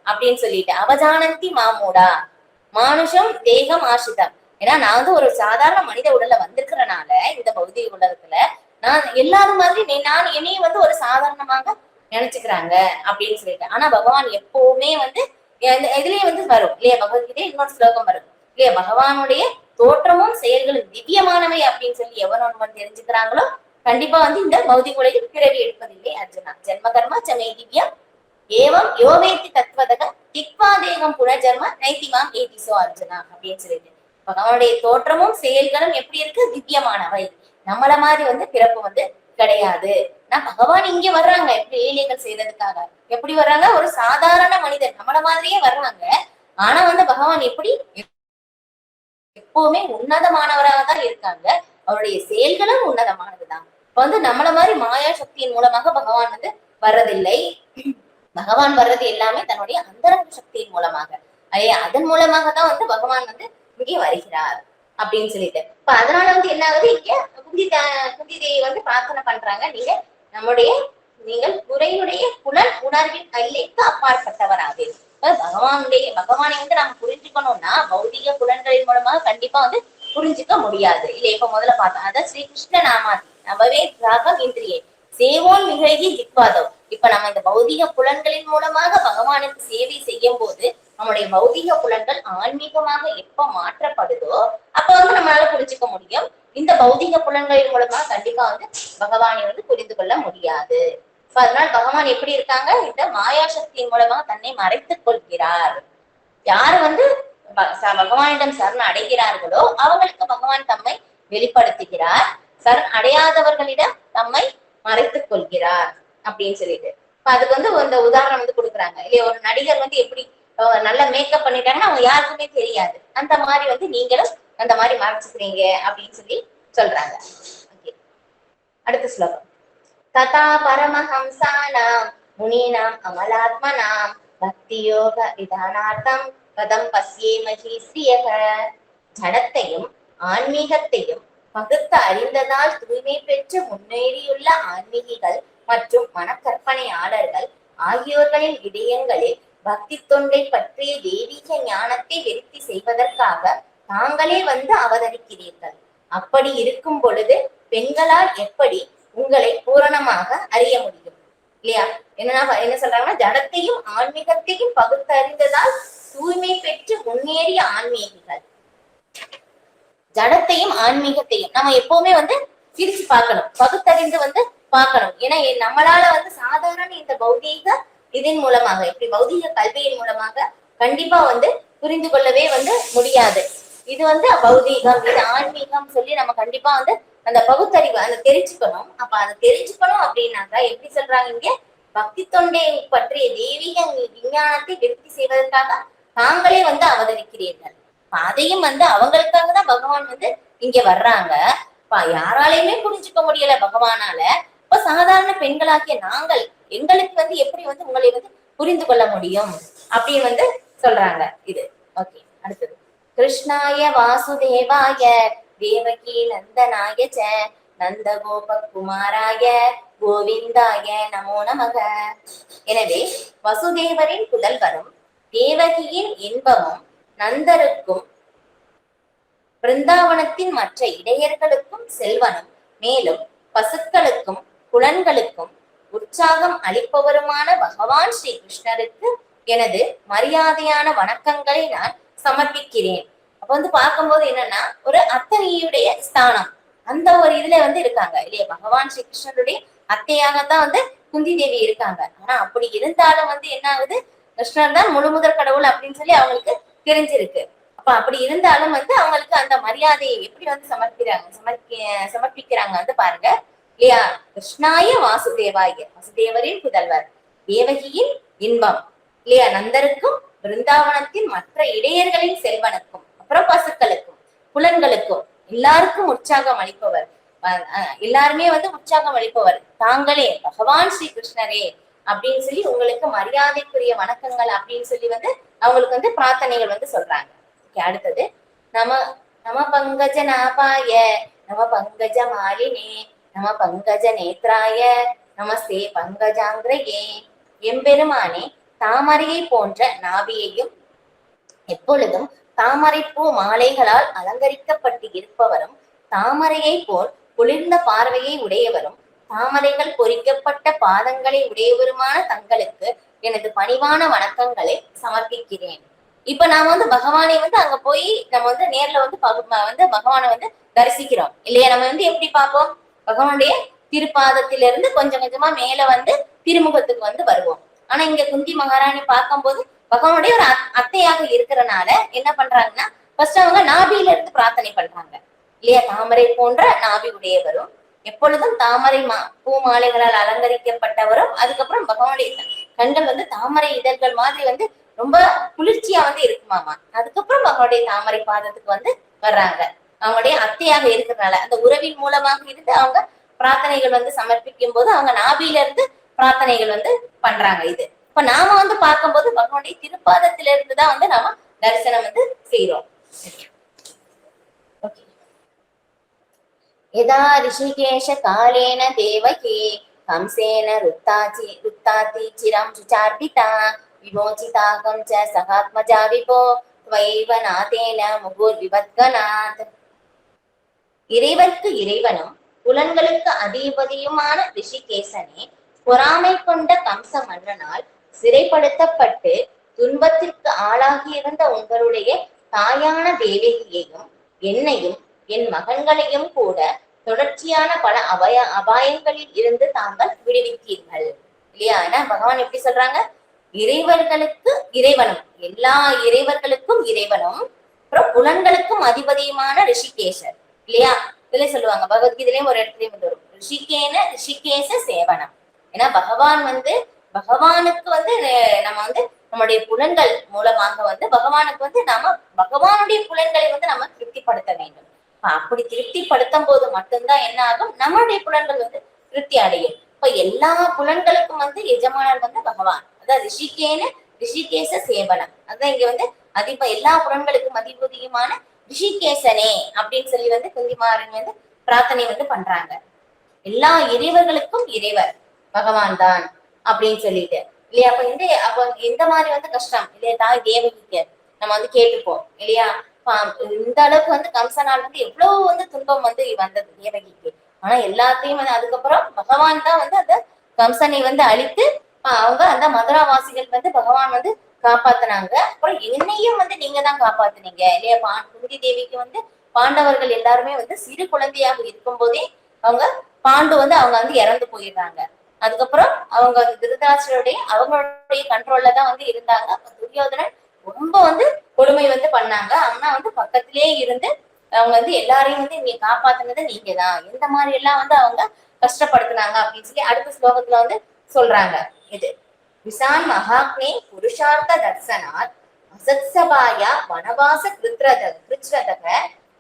அப்படின்னு சொல்லிட்டு. அவஜானந்தி மாமூடா மானுஷம் தேகம் ஆசிதம். ஏன்னா நான் வந்து ஒரு சாதாரண மனித உடல்ல வந்திருக்கிறனால இந்த பௌதிக உலகத்துல நான் எல்லாரும் மாதிரி நான் என்னையும் வந்து ஒரு சாதாரணமாக நினைச்சுக்கிறாங்க அப்படின்னு சொல்லிட்டு. ஆனா பகவான் எப்பவுமே வந்து இதுலயே வந்து வரும் இல்லையா, பகவத்கீதை இன்னொரு ஸ்லோகம் வரும் இல்லையா, பகவானுடைய தோற்றமும் செயல்களும் திவ்யமானவை அப்படின்னு சொல்லி எவனொருவன் தெரிஞ்சுக்கிறாங்களோ கண்டிப்பா வந்து இந்த பௌதிக உலகில் பிறவி எடுப்பதில்லை அர்ஜுனா. ஜென்ம கர்மா சமே திவ்யம் ஏவம் யோவேத்தி தத்வதக திக்வா தேகம் புனர்ஜன்ம நைத்திமாம் ஏதிசோ அர்ஜுனா அப்படின்னு சொல்லிட்டு. பகவானுடைய தோற்றமும் செயல்களும் எப்படி இருக்கு, திவ்யமானவை. நம்மள மாதிரி வந்து பிறப்பு வந்து கிடையாது. நான் பகவான் இங்க வர்றாங்க எப்படி லீலைகள் செய்யறதுக்காக, எப்படி வர்றாங்க, ஒரு சாதாரண மனிதன் நம்மள மாதிரியே வர்றாங்க. ஆனா வந்து பகவான் எப்படி எப்பவுமே உன்னதமானவராக தான் இருக்காங்க, அவருடைய செயல்களும் உன்னதமானதுதான். இப்ப வந்து நம்மள மாதிரி மாயா சக்தியின் மூலமாக பகவான் வந்து வர்றதில்லை. பகவான் வர்றது எல்லாமே தன்னுடைய அந்தரங்க சக்தியின் மூலமாக, அதன் மூலமாக தான் வந்து பகவான் வந்து இங்கே வருகிறார் அப்படின்னு சொல்லிட்டு. இப்ப அதனால வந்து என்ன ஆகுது, இங்க குந்தி தேவி வந்து பிரார்த்தனை பண்றாங்க, நீங்கள் குறையுடைய புலன் உணர்வின் எல்லைக்கு அப்பாற்பட்டவராக. பகவானை வந்து நாம புரிஞ்சுக்கணும்னா பௌதிக புலன்களின் மூலமாக கண்டிப்பா வந்து புரிஞ்சுக்க முடியாது இல்ல. இப்ப முதல்ல பார்த்தோம் அதான் ஸ்ரீ கிருஷ்ண நாமாதி நவவே ராகம் இந்திரியே சேவோன் மிகழகி ஜிக்வாதவ். இப்ப நம்ம இந்த பௌதிக புலன்களின் மூலமாக பகவானுக்கு சேவை செய்யும் போது நம்முடைய பௌதிக புலன்கள் ஆன்மீகமாக எப்ப மாற்றப்படுதோ அப்ப வந்து நம்மளால புரிஞ்சுக்க முடியும். இந்த பௌதிக புலன்களின் மூலமாக கண்டிப்பா வந்து பகவானை வந்து புரிந்து கொள்ள முடியாது. அதனால பகவான் எப்படி இருக்காங்க, இந்த மாயா சக்தியின் மூலமாக தன்னை மறைத்துக் கொள்கிறார். யாரு வந்து பகவானிடம் சரண் அடைகிறார்களோ அவங்களுக்கு பகவான் தம்மை வெளிப்படுத்துகிறார், சரண் அடையாதவர்களிடம் தம்மை மறைத்துக் கொள்கிறார் அப்படின்னு சொல்லிட்டு. இப்ப அதுக்கு வந்து இந்த உதாரணம் வந்து கொடுக்குறாங்க இல்லையா, ஒரு நடிகர் வந்து எப்படி நல்ல மேக்கப் பண்ணிட்டாங்கன்னா அவங்க யாருக்குமே தெரியாது, அந்த மாதிரி வந்து நீங்களும் அந்த மாதிரி மறைச்சுக்கிறீங்க அப்படின்னு சொல்லி சொல்றாங்க. அடுத்த ஸ்லோகம். ததா பரமஹம்சானாம் முனீனாம் அமலாத்மனாம் பக்தி யோக விதானார்த்தம் கதம் பஸ்யேமஹி ஸ்ரீயக. ஜடத்தையும் ஆன்மீகத்தையும் பகுத்து அறிந்ததால் தூய்மை பெற்று முன்னேறியுள்ள ஆன்மீகிகள் மற்றும் மனக்கற்பனையாளர்கள் ஆகியோர்களின் இதயங்களில் பக்தி தொண்டை பற்றிய தெய்வீக ஞானத்தை விருத்தி செய்வதற்காக தாங்களே வந்து அவதரிக்கிறீர்கள். அப்படி இருக்கும் பொழுது பெண்களால் எப்படி உங்களை பூரணமாக அறிய முடியும் இல்லையா? என்ன சொல்றாங்கன்னா, ஜடத்தையும் ஆன்மீகத்தையும் பகுத்தறிந்ததால் தூய்மை பெற்று முன்னேறிய ஆன்மீகிகள். ஜடத்தையும் ஆன்மீகத்தையும் நம்ம எப்பவுமே வந்து பிரிச்சு பார்க்கணும், பகுத்தறிந்து வந்து பார்க்கணும். ஏன்னா நம்மளால வந்து சாதாரண இந்த பௌதீக இதன் மூலமாக இப்படி பௌதிக கல்வியின் மூலமாக கண்டிப்பா வந்து புரிந்து கொள்ளவே வந்து முடியாது. இது வந்து பௌதீகம், இது ஆன்மீகம் சொல்லி நம்ம கண்டிப்பா வந்து அந்த பகுத்தறிவு அந்த தெரிஞ்சுக்கணும். அப்ப அதை தெரிஞ்சுக்கணும் அப்படின்னாக்கா எப்படி சொல்றாங்க இங்க, பக்தி தொண்டை பற்றிய தெய்வீக விஞ்ஞானத்தை விருத்தி செய்வதற்காக தாங்களே வந்து அவதரிக்கிறீர்கள். அதையும் வந்து அவங்களுக்காக தான் பகவான் வந்து இங்க வர்றாங்க. யாராலையுமே புரிஞ்சுக்க முடியல பகவானால. இப்ப சாதாரண பெண்களாகிய நாங்கள் எங்களுக்கு வந்து எப்படி வந்து உங்களை வந்து புரிந்து கொள்ள முடியும் அப்படின்னு வந்து சொல்றாங்க. இது ஓகே. அடுத்தது கிருஷ்ணாய வாசுதேவாய தேவகி நந்தனாய ச நந்த கோபகுமாராய கோவிந்தாய நமோ நமக. எனவே வசுதேவரின் புதல்வரும் தேவகியின் இன்பமும் நந்தருக்கும் பிருந்தாவனத்தின் மற்ற இடையர்களுக்கும் செல்வனும் மேலும் பசுக்களுக்கும் புலன்களுக்கும் உற்சாகம் அளிப்பவருமான பகவான் ஸ்ரீ கிருஷ்ணருக்கு எனது மரியாதையான வணக்கங்களை நான் சமர்ப்பிக்கிறேன். அப்ப வந்து பார்க்கும்போது என்னன்னா ஒரு அத்தனையுடைய ஸ்தானம் அந்த ஒரு இதுல வந்து இருக்காங்க இல்லையா. பகவான் ஸ்ரீ கிருஷ்ணருடைய அத்தையாகத்தான் வந்து குந்தி தேவி இருக்காங்க. ஆனா அப்படி இருந்தாலும் வந்து என்ன ஆகுது, கிருஷ்ணர் தான் முழு முதற் கடவுள் அப்படின்னு சொல்லி அவங்களுக்கு தெரிஞ்சிருக்கு. அப்ப அப்படி இருந்தாலும் வந்து அவங்களுக்கு அந்த மரியாதையை எப்படி வந்து சமர்ப்பிக்கிறாங்க வந்து பாருங்க இல்லையா. கிருஷ்ணாய வாசுதேவாய, வசுதேவரின் புதல்வர், தேவகியின் இன்பம் இல்லையா, நந்தருக்கும் பிருந்தாவனத்தின் மற்ற இடையர்களின் செல்வனுக்கும் அப்புறம் பசுக்களுக்கும் புலன்களுக்கும் எல்லாருக்கும் உற்சாகம் அளிப்பவர், எல்லாருமே வந்து உற்சாகம் அளிப்பவர் தாங்களே பகவான் ஸ்ரீ கிருஷ்ணரே அப்படின்னு சொல்லி உங்களுக்கு மரியாதைக்குரிய வணக்கங்கள் அப்படின்னு சொல்லி வந்து அவங்களுக்கு வந்து பிரார்த்தனைகள் வந்து சொல்றாங்க. அடுத்தது நம நம பங்கஜ நாபாய நம பங்கஜ மாலினே நம பங்கஜ நேத்ராய நமஸ்தே பங்கஜாங்கிரயே. எம்பெருமானே, தாமரையை போன்ற நாபியையும் எப்பொழுதும் தாமரை பூ மாலைகளால் அலங்கரிக்கப்பட்டு இருப்பவரும் தாமரையை போல் குளிர்ந்த பார்வையை உடையவரும் தாமரைகள் பொறிக்கப்பட்ட பாதங்களை உடையவருமான தங்களுக்கு எனது பணிவான வணக்கங்களை சமர்ப்பிக்கிறேன். இப்ப நாம வந்து பகவானை வந்து அங்க போய் நம்ம வந்து நேர்ல வந்து பகவானை வந்து தரிசிக்கிறோம் இல்லையா. நம்ம வந்து எப்படி பார்ப்போம், பகவானுடைய திருப்பாதத்திலிருந்து கொஞ்சம் கொஞ்சமா மேல வந்து திருமுகத்துக்கு வந்து வருவோம். ஆனா இங்க குந்தி மகாராணி பார்க்கும்போது பகவானுடைய ஒரு அத்தையாக இருக்கிறனால என்ன பண்றாங்கன்னா ஃபர்ஸ்ட் அவங்க நாபியில இருந்து பிரார்த்தனை பண்றாங்க இல்லையா. தாமரை போன்ற நாபி உடையவரும் எப்பொழுதும் தாமரை பூ மாலைகளால் அலங்கரிக்கப்பட்டவரும், அதுக்கப்புறம் பகவானுடைய கண்கள் வந்து தாமரை இதழ்கள் மாதிரி வந்து ரொம்ப குளிர்ச்சியா வந்து இருக்குமாமா. அதுக்கப்புறம் அவங்களுடைய தாமரை பாதத்துக்கு வந்து வர்றாங்க. அவங்களுடைய அத்தையாக இருக்கிறதுனால அந்த உறவின் மூலமாக இருந்து அவங்க பிரார்த்தனைகள் வந்து சமர்ப்பிக்கும் போது அவங்க நாபியில இருந்து பிரார்த்தனைகள் வந்து பண்றாங்க. இது இப்ப நாம வந்து பார்க்கும்போது பகவானுடைய திருப்பாதத்தில இருந்துதான் வந்து நாம தரிசனம் வந்து செய்யறோம். யதா ரிஷிகேஷ காலேன தேவகி கம்சேன ருத்தாதி சிரம் சுசார்பிதா விமோசிதாகம் ச சகாத்மஜா விபோ த்வைவ நாதேன முகுர் விவத்கநாத். இறைவர்க்கு இறைவனும் புலன்களுக்கு அதிபதியுமான ரிஷிகேசனே, பொறாமை கொண்ட கம்ச மன்னனால் சிறைப்படுத்தப்பட்டு துன்பத்திற்கு ஆளாகியிருந்த உங்களுடைய தாயான தேவகியையும் என்னையும் என் மகன்களையும் கூட தொடர்ச்சியான பல அபாயங்களில் இருந்து தாங்கள் விடுவித்தீர்கள் இல்லையா. ஏன்னா பகவான் எப்படி சொல்றாங்க, இறைவர்களுக்கு இறைவனும், எல்லா இறைவர்களுக்கும் இறைவனும், அப்புறம் புலன்களுக்கும் அதிபதியுமான ரிஷிகேசர் இல்லையா. இதுல சொல்லுவாங்க பகவத்கீதையிலயும் ஒரு இடத்துலயும் வந்து வரும் ரிஷிகேச சேவனம். ஏன்னா பகவானுக்கு வந்து நம்ம வந்து நம்முடைய புலன்கள் மூலமாக வந்து பகவானுக்கு வந்து நாம பகவானுடைய புலன்களை வந்து நம்ம திருப்திப்படுத்த வேண்டும். அப்படி திருப்திப்படுத்தும் போது மட்டும்தான் என்ன ஆகும், நம்மளுடைய புலன்கள் வந்து திருப்தி அடையும். இப்ப எல்லா புலன்களுக்கும் வந்து எஜமானர் வந்து பகவான். அதான் ரிஷிகேச சேவனம். அதான் இங்க வந்து எல்லா புலன்களுக்கும் அதிபதியுமான ரிஷிகேசனே அப்படின்னு சொல்லி வந்து குந்திமாரன் வந்து பிரார்த்தனை வந்து பண்றாங்க. எல்லா இறைவர்களுக்கும் இறைவர் பகவான் தான் அப்படின்னு சொல்லிட்டு இல்லையா. அப்ப இந்த மாதிரி வந்து கஷ்டம் இல்லையா தாய் தேவகிக்கு நம்ம வந்து கேட்டுப்போம் இல்லையா. இந்த அளவுக்கு வந்து கம்சனால் வந்து எவ்வளவு வந்து துன்பம் வந்து வந்தது தேவகிக்கு. ஆனா எல்லாத்தையும் வந்து அதுக்கப்புறம் பகவான் தான் வந்து அந்த கம்சனை வந்து அழித்து அவங்க அந்த மதுராவாசிகள் வந்து பகவான் வந்து காப்பாத்தினாங்க. அப்புறம் என்னையும் வந்து நீங்க தான் காப்பாத்துனீங்க இல்லையா. குந்தி தேவிக்கு வந்து பாண்டவர்கள் எல்லாருமே வந்து சிறு குழந்தையாக இருக்கும் போதே அவங்க வந்து இறந்து போயிடுறாங்க. அதுக்கப்புறம் அவங்க திருதராஷ்டிரருடைய அவங்களுடைய கண்ட்ரோல்ல தான் வந்து இருந்தாங்க. துரியோதனன் ரொம்ப வந்து கொடுமை வந்து பண்ணாங்க. ஆனா வந்து பக்கத்திலேயே இருந்து அவங்க வந்து எல்லாரையும் வந்து நீங்க காப்பாத்துனது நீங்க தான், இந்த மாதிரி எல்லாம் வந்து அவங்க கஷ்டப்படுத்தினாங்க அப்படின்னு சொல்லி அடுத்த ஸ்லோகத்துல வந்து சொல்றாங்க. இது விசான் மகாக்னே புருஷார்த்த தர்சனாத் அசத்சபாயா வனவாச கிருத்ரதக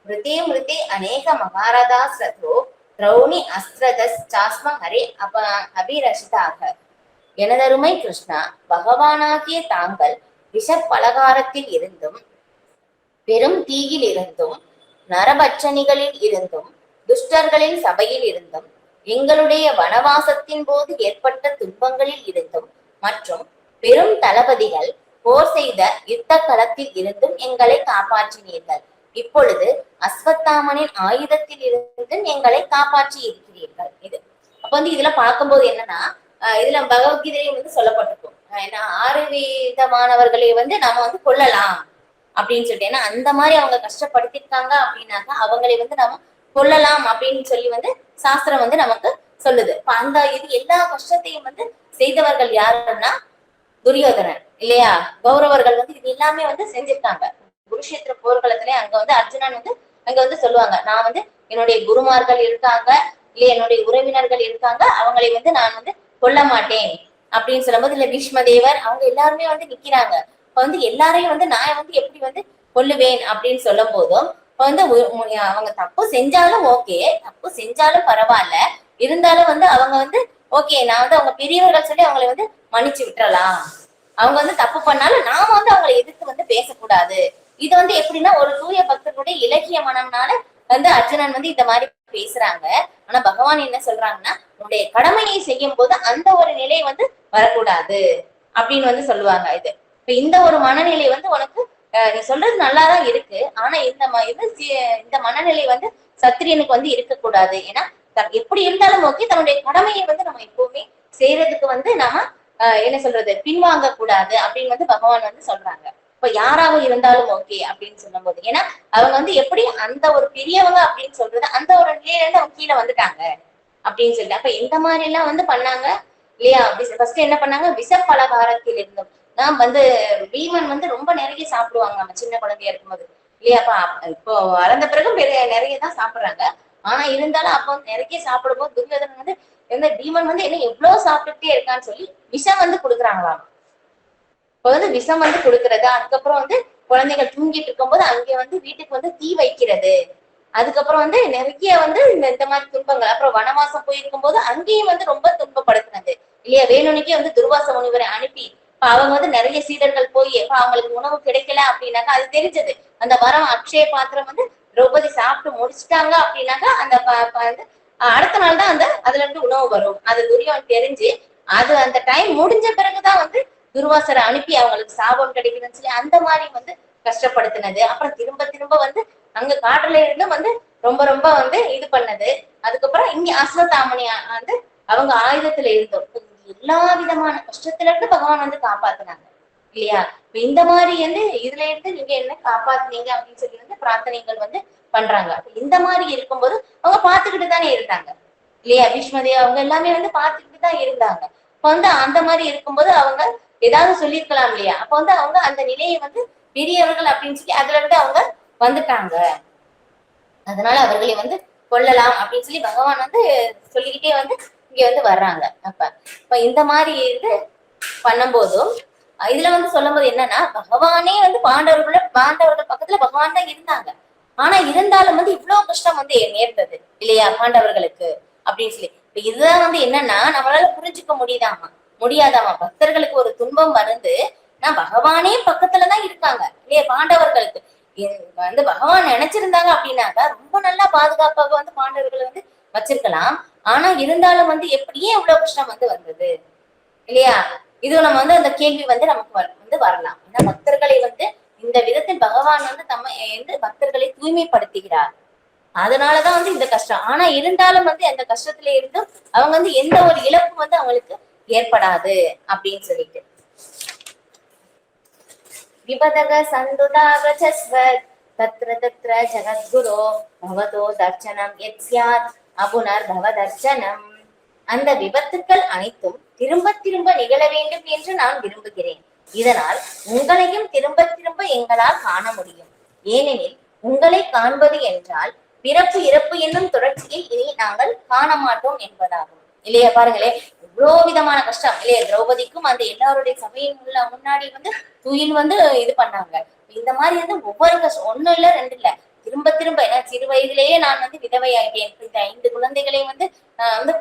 மிருதே மிருதே அநேக மகாரதா ஸ்ரதோ திரௌணி அஸ்திரதஸ் சாஸ்ம ஹரே அபிரஷிதாக. எனதருமை கிருஷ்ணா, பகவானாகிய தாங்கள் விஷ பலகாரத்தில் இருந்தும் பெரும் தீயில் இருந்தும் நரபட்சணிகளில் இருந்தும் துஷ்டர்களின் சபையில் இருந்தும் எங்களுடைய வனவாசத்தின் போது ஏற்பட்ட துன்பங்களில் இருந்தும் மற்றும் பெரும் தளபதிகள் போர் செய்த யுத்த களத்தில் இருந்தும் எங்களை காப்பாற்றினீர்கள். இப்பொழுது அஸ்வத்தாமனின் ஆயுதத்தில் இருந்தும் எங்களை காப்பாற்றி இருக்கிறீர்கள். இது அப்ப வந்து இதுல பார்க்கும்போது என்னன்னா, இதுல பகவத்கீதையில வந்து சொல்லப்பட்டிருக்கும், ஏன்னா 6 விதமானவர்களை வந்து நாம வந்து கொல்லலாம் அப்படின்னு சொல்லிட்டு. ஏன்னா அந்த மாதிரி அவங்க கஷ்டப்படுத்திருக்காங்க அப்படின்னாக்கா அவங்களை வந்து நம்ம கொல்லலாம் அப்படின்னு சொல்லி வந்து சாஸ்திரம் வந்து நமக்கு சொல்லுது. அந்த இது எல்லா கஷ்டத்தையும் வந்து செய்தவர்கள் யாருன்னா துரியோதனன் இல்லையா? கௌரவர்கள் வந்து இது எல்லாமே வந்து செஞ்சிருக்காங்க. குருஷேத்திர போர்க்களத்திலே அங்க வந்து அர்ஜுனன் வந்து அங்க வந்து சொல்லுவாங்க, நான் வந்து என்னுடைய குருமார்கள் இருக்காங்க, இல்ல என்னுடைய உறவினர்கள் இருக்காங்க, அவங்களை வந்து நான் வந்து கொல்ல மாட்டேன் அப்படின்னு சொல்லும்போது, இல்ல பீஷ்மதேவர் அவங்க எல்லாருமே வந்து நிக்கிறாங்க. இப்ப வந்து எல்லாரையும் வந்து நான் வந்து எப்படி வந்து கொல்லுவேன் அப்படின்னு சொல்லும் போதும் வந்து அவங்க தப்பு செஞ்சாலும் ஓகே, தப்பு செஞ்சாலும் பரவாயில்ல, இருந்தாலும் வந்து அவங்க வந்து ஓகே நான் வந்து அவங்க பெரியவர்கள் சொல்லி அவங்களை வந்து மன்னிச்சு விட்டுறலாம். அவங்க வந்து தப்பு பண்ணாலும் நாம வந்து அவங்களை எதிர்த்து வந்து பேசக்கூடாது. இது வந்து எப்படின்னா ஒரு தூய பக்தர்களுடைய இலக்கிய மனம்னால வந்து அர்ஜுனன் வந்து இந்த மாதிரி பேசுறாங்க. ஆனா பகவான் என்ன சொல்றாங்கன்னா, உன்னுடைய கடமையை செய்யும் போது அந்த ஒரு நிலை வந்து வரக்கூடாது அப்படின்னு வந்து சொல்லுவாங்க. இது இப்ப இந்த ஒரு மனநிலை வந்து உனக்கு நீ சொல்றது நல்லாதான் இருக்கு, ஆனா இந்த மனநிலை வந்து சத்திரியனுக்கு வந்து இருக்கக்கூடாது. ஏன்னா எப்படி இருந்தாலும் ஓகே, தன்னுடைய கடமையை வந்து நம்ம எப்பவுமே செய்யறதுக்கு வந்து நாம என்ன சொல்றது பின்வாங்க கூடாது அப்படின்னு வந்து பகவான் வந்து சொல்றாங்க. இப்ப யாராக இருந்தாலும் ஓகே அப்படின்னு சொல்லும் போது, ஏன்னா அவங்க வந்து எப்படி அந்த ஒரு பெரியவங்க அப்படின்னு சொல்றது அந்த ஒரு நிலையில இருந்து அவங்க கீழே வந்துட்டாங்க அப்படின்னு சொல்லிட்டு. அப்ப இந்த மாதிரி எல்லாம் வந்து பண்ணாங்க இல்லையா? ஃபர்ஸ்ட் என்ன பண்ணாங்க, விஷ பலகாரத்தில் இருந்தோம். நான் வந்து பீமன் வந்து ரொம்ப நிறைய சாப்பிடுவாங்க நம்ம சின்ன குழந்தையா இருக்கும்போது இல்லையாப்பா. இப்போ வளர்ந்த பிறகு நிறைய தான் சாப்பிடுறாங்க. ஆனா இருந்தாலும் அப்போ நிறைய சாப்பிடும் போது துரியோதனன் வந்து எந்த பீமன் வந்து என்ன எவ்வளவு சாப்பிட்டுட்டே இருக்கான்னு சொல்லி விஷம் வந்து கொடுக்குறாங்களாம். இப்ப வந்து விஷம் வந்து கொடுக்கறது, அதுக்கப்புறம் வந்து குழந்தைகள் தூங்கிட்டு இருக்கும் போது அங்கே வந்து வீட்டுக்கு வந்து தீ வைக்கிறது, அதுக்கப்புறம் வந்து நிறைய வந்து இந்த மாதிரி துன்பங்கள். அப்புறம் வனவாசம் போயிருக்கும் போது அங்கேயும் வந்து ரொம்ப துன்பப்படுத்தினது இல்லையா? வேணுனுக்கே வந்து துர்வாச முனிவரை அனுப்பி அவங்க வந்து நிறைய சீடர்கள் போய் அவங்களுக்கு உணவு கிடைக்கல அப்படின்னாக்கா அது தெரிஞ்சது. அந்த வரம் அக்ஷய பாத்திரம் வந்து திரௌபதி சாப்பிட்டு முடிச்சுட்டாங்க அப்படின்னாக்கா அந்த வந்து அடுத்த நாள் தான் அந்த அதுல இருந்து உணவு வரும். அது துரியோன் தெரிஞ்சு அது அந்த டைம் முடிஞ்ச பிறகுதான் வந்து துர்வாசரை அனுப்பி அவங்களுக்கு சாபம் கிடைக்குதுன்னு சொல்லி அந்த மாதிரி வந்து கஷ்டப்படுத்தினது. அப்புறம் திரும்ப திரும்ப வந்து அங்க காட்டுல இருந்து வந்து ரொம்ப ரொம்ப வந்து இது பண்ணது. அதுக்கப்புறம் இங்க அஸ்வத்தாமணி வந்து அவங்க ஆயுதத்துல இருந்தோம். எல்லா விதமான கஷ்டத்துல இருந்து பகவான் வந்து காப்பாத்தினாங்க இல்லையா? இப்ப இந்த மாதிரி வந்து இதுல இருந்து நீங்க என்ன காப்பாத்துனீங்க அப்படின்னு சொல்லி வந்து பிரார்த்தனைகள் வந்து பண்றாங்க. இந்த மாதிரி இருக்கும்போது அவங்க பாத்துக்கிட்டு தானே இருந்தாங்க இல்லையா? பீஷ்மதேவ அவங்க எல்லாமே வந்து பாத்துக்கிட்டு தான் இருந்தாங்க. இப்ப வந்து அந்த மாதிரி இருக்கும்போது அவங்க ஏதாவது சொல்லியிருக்கலாம் இல்லையா? அப்ப வந்து அவங்க அந்த நிலையை வந்து பெரியவர்கள் அப்படின்னு சொல்லி அதுல இருந்து அவங்க வந்துட்டாங்க. அதனால அவர்களை வந்து கொல்லலாம் அப்படின்னு சொல்லி பகவான் வந்து சொல்லிக்கிட்டே வந்து இங்க வந்து வர்றாங்க. இப்ப இந்த மாதிரி இது பண்ணும் போதும் இதுல வந்து சொல்லும் போது என்னன்னா, பகவானே வந்து பாண்டவர்கள் பக்கத்துல பகவான் தான் இருந்தாங்க. ஆனா இருந்தாலும் வந்து இவ்வளவு கஷ்டம் வந்து நேர்ந்தது இல்லையா பாண்டவர்களுக்கு அப்படின்னு சொல்லி. இப்ப இதுதான் வந்து என்னன்னா நம்மளால புரிஞ்சுக்க முடியாதாமா. பக்தர்களுக்கு ஒரு துன்பம் வந்து நான் பகவானே பக்கத்துலதான் இருக்காங்க இல்லையா? பாண்டவர்களுக்கு வந்து பகவான் நினைச்சிருந்தாங்க அப்படின்னாக்கா ரொம்ப நல்லா பாதுகாப்பாக வந்து பாண்டவர்களை வந்து வச்சிருக்கலாம். ஆனா இருந்தாலும் வந்து எப்படியே இவ்வளவு கஷ்டம் வந்து வந்தது இல்லையா? இது நம்ம வந்து அந்த கேள்வி வந்து நமக்கு வந்து வரலாம். ஏன்னா பக்தர்களை வந்து இந்த விதத்தில் பகவான் வந்து வந்து பக்தர்களை தூய்மைப்படுத்துகிறார். அதனாலதான் வந்து இந்த கஷ்டம். ஆனா இருந்தாலும் வந்து அந்த கஷ்டத்துல இருந்து அவங்க வந்து எந்த ஒரு இழப்பு வந்து அவங்களுக்கு ஏற்படாது அப்படின்னு சொல்லிட்டு. விபதக சந்துதாகச்சஸ்வத் தத்ர தத்ர ஜகத்குரு பவதோ தர்சனம் யத் ஸ்யாத் அபுனர் பவ தர்சனம். அந்த விபத்துக்கள் அனைத்தும் திரும்ப திரும்ப நிகழ வேண்டும் என்று நான் விரும்புகிறேன். இதனால் உங்களையும் திரும்ப திரும்ப எங்களால் காண முடியும். ஏனெனில் உங்களை காண்பது என்றால் பிறப்பு இறப்பு என்னும் தொடர்ச்சியை இனி நாங்கள் காண மாட்டோம் என்பதாகும். இல்லையா? பாருங்களேன், இவ்வளவு விதமான கஷ்டம் இல்லையா? திரௌபதிக்கும் அந்த எல்லாருடைய சபையின் முன்னாடி துயில் இது பண்ணாங்க. இந்த மாதிரி ஒவ்வொரு கஷ்டம், ஒண்ணும் இல்ல ரெண்டு இல்ல, திரும்ப திரும்ப. ஏன்னா சிறு வயதிலேயே நான் விதவை ஆயிட்டேன். இந்த 5 குழந்தைகளையும்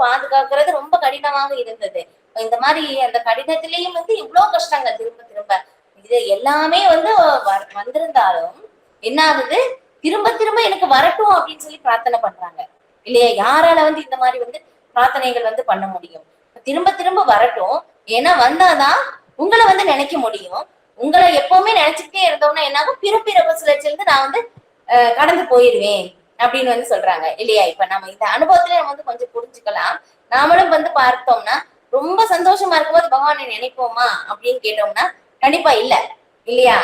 பாதுகாக்கிறது ரொம்ப கடினமாக இருந்தது. இந்த மாதிரி அந்த கடினத்திலேயும் இவ்வளவு கஷ்டங்கள் திரும்ப திரும்ப. இது எல்லாமே வந்திருந்தாலும் என்ன ஆகுது, திரும்ப திரும்ப எனக்கு வரட்டும் அப்படின்னு சொல்லி பிரார்த்தனை பண்றாங்க. இல்லையா? யாரால இந்த மாதிரி பிரார்த்தனைகள் பண்ண முடியும்? திரும்ப திரும்ப வரட்டும். ஏன்னா வந்தாதான் உங்களை நினைக்க முடியும். உங்களை எப்பவுமே நினைச்சுக்கிட்டே இருந்தோம்னா என்னாகும், பிறப்பிறப்பு சுழற்சியிலிருந்து நான் கடந்து போயிடுவேன் அப்படின்னு சொல்றாங்க. இல்லையா? இப்ப நம்ம இந்த அனுபவத்துல நம்ம கொஞ்சம் புரிஞ்சுக்கலாம். நாமளும் பார்த்தோம்னா ரொம்ப சந்தோஷமா இருக்கும்போது பகவானை நினைப்போமா அப்படின்னு கேட்டோம்னா கண்டிப்பா இல்ல. இல்லையா?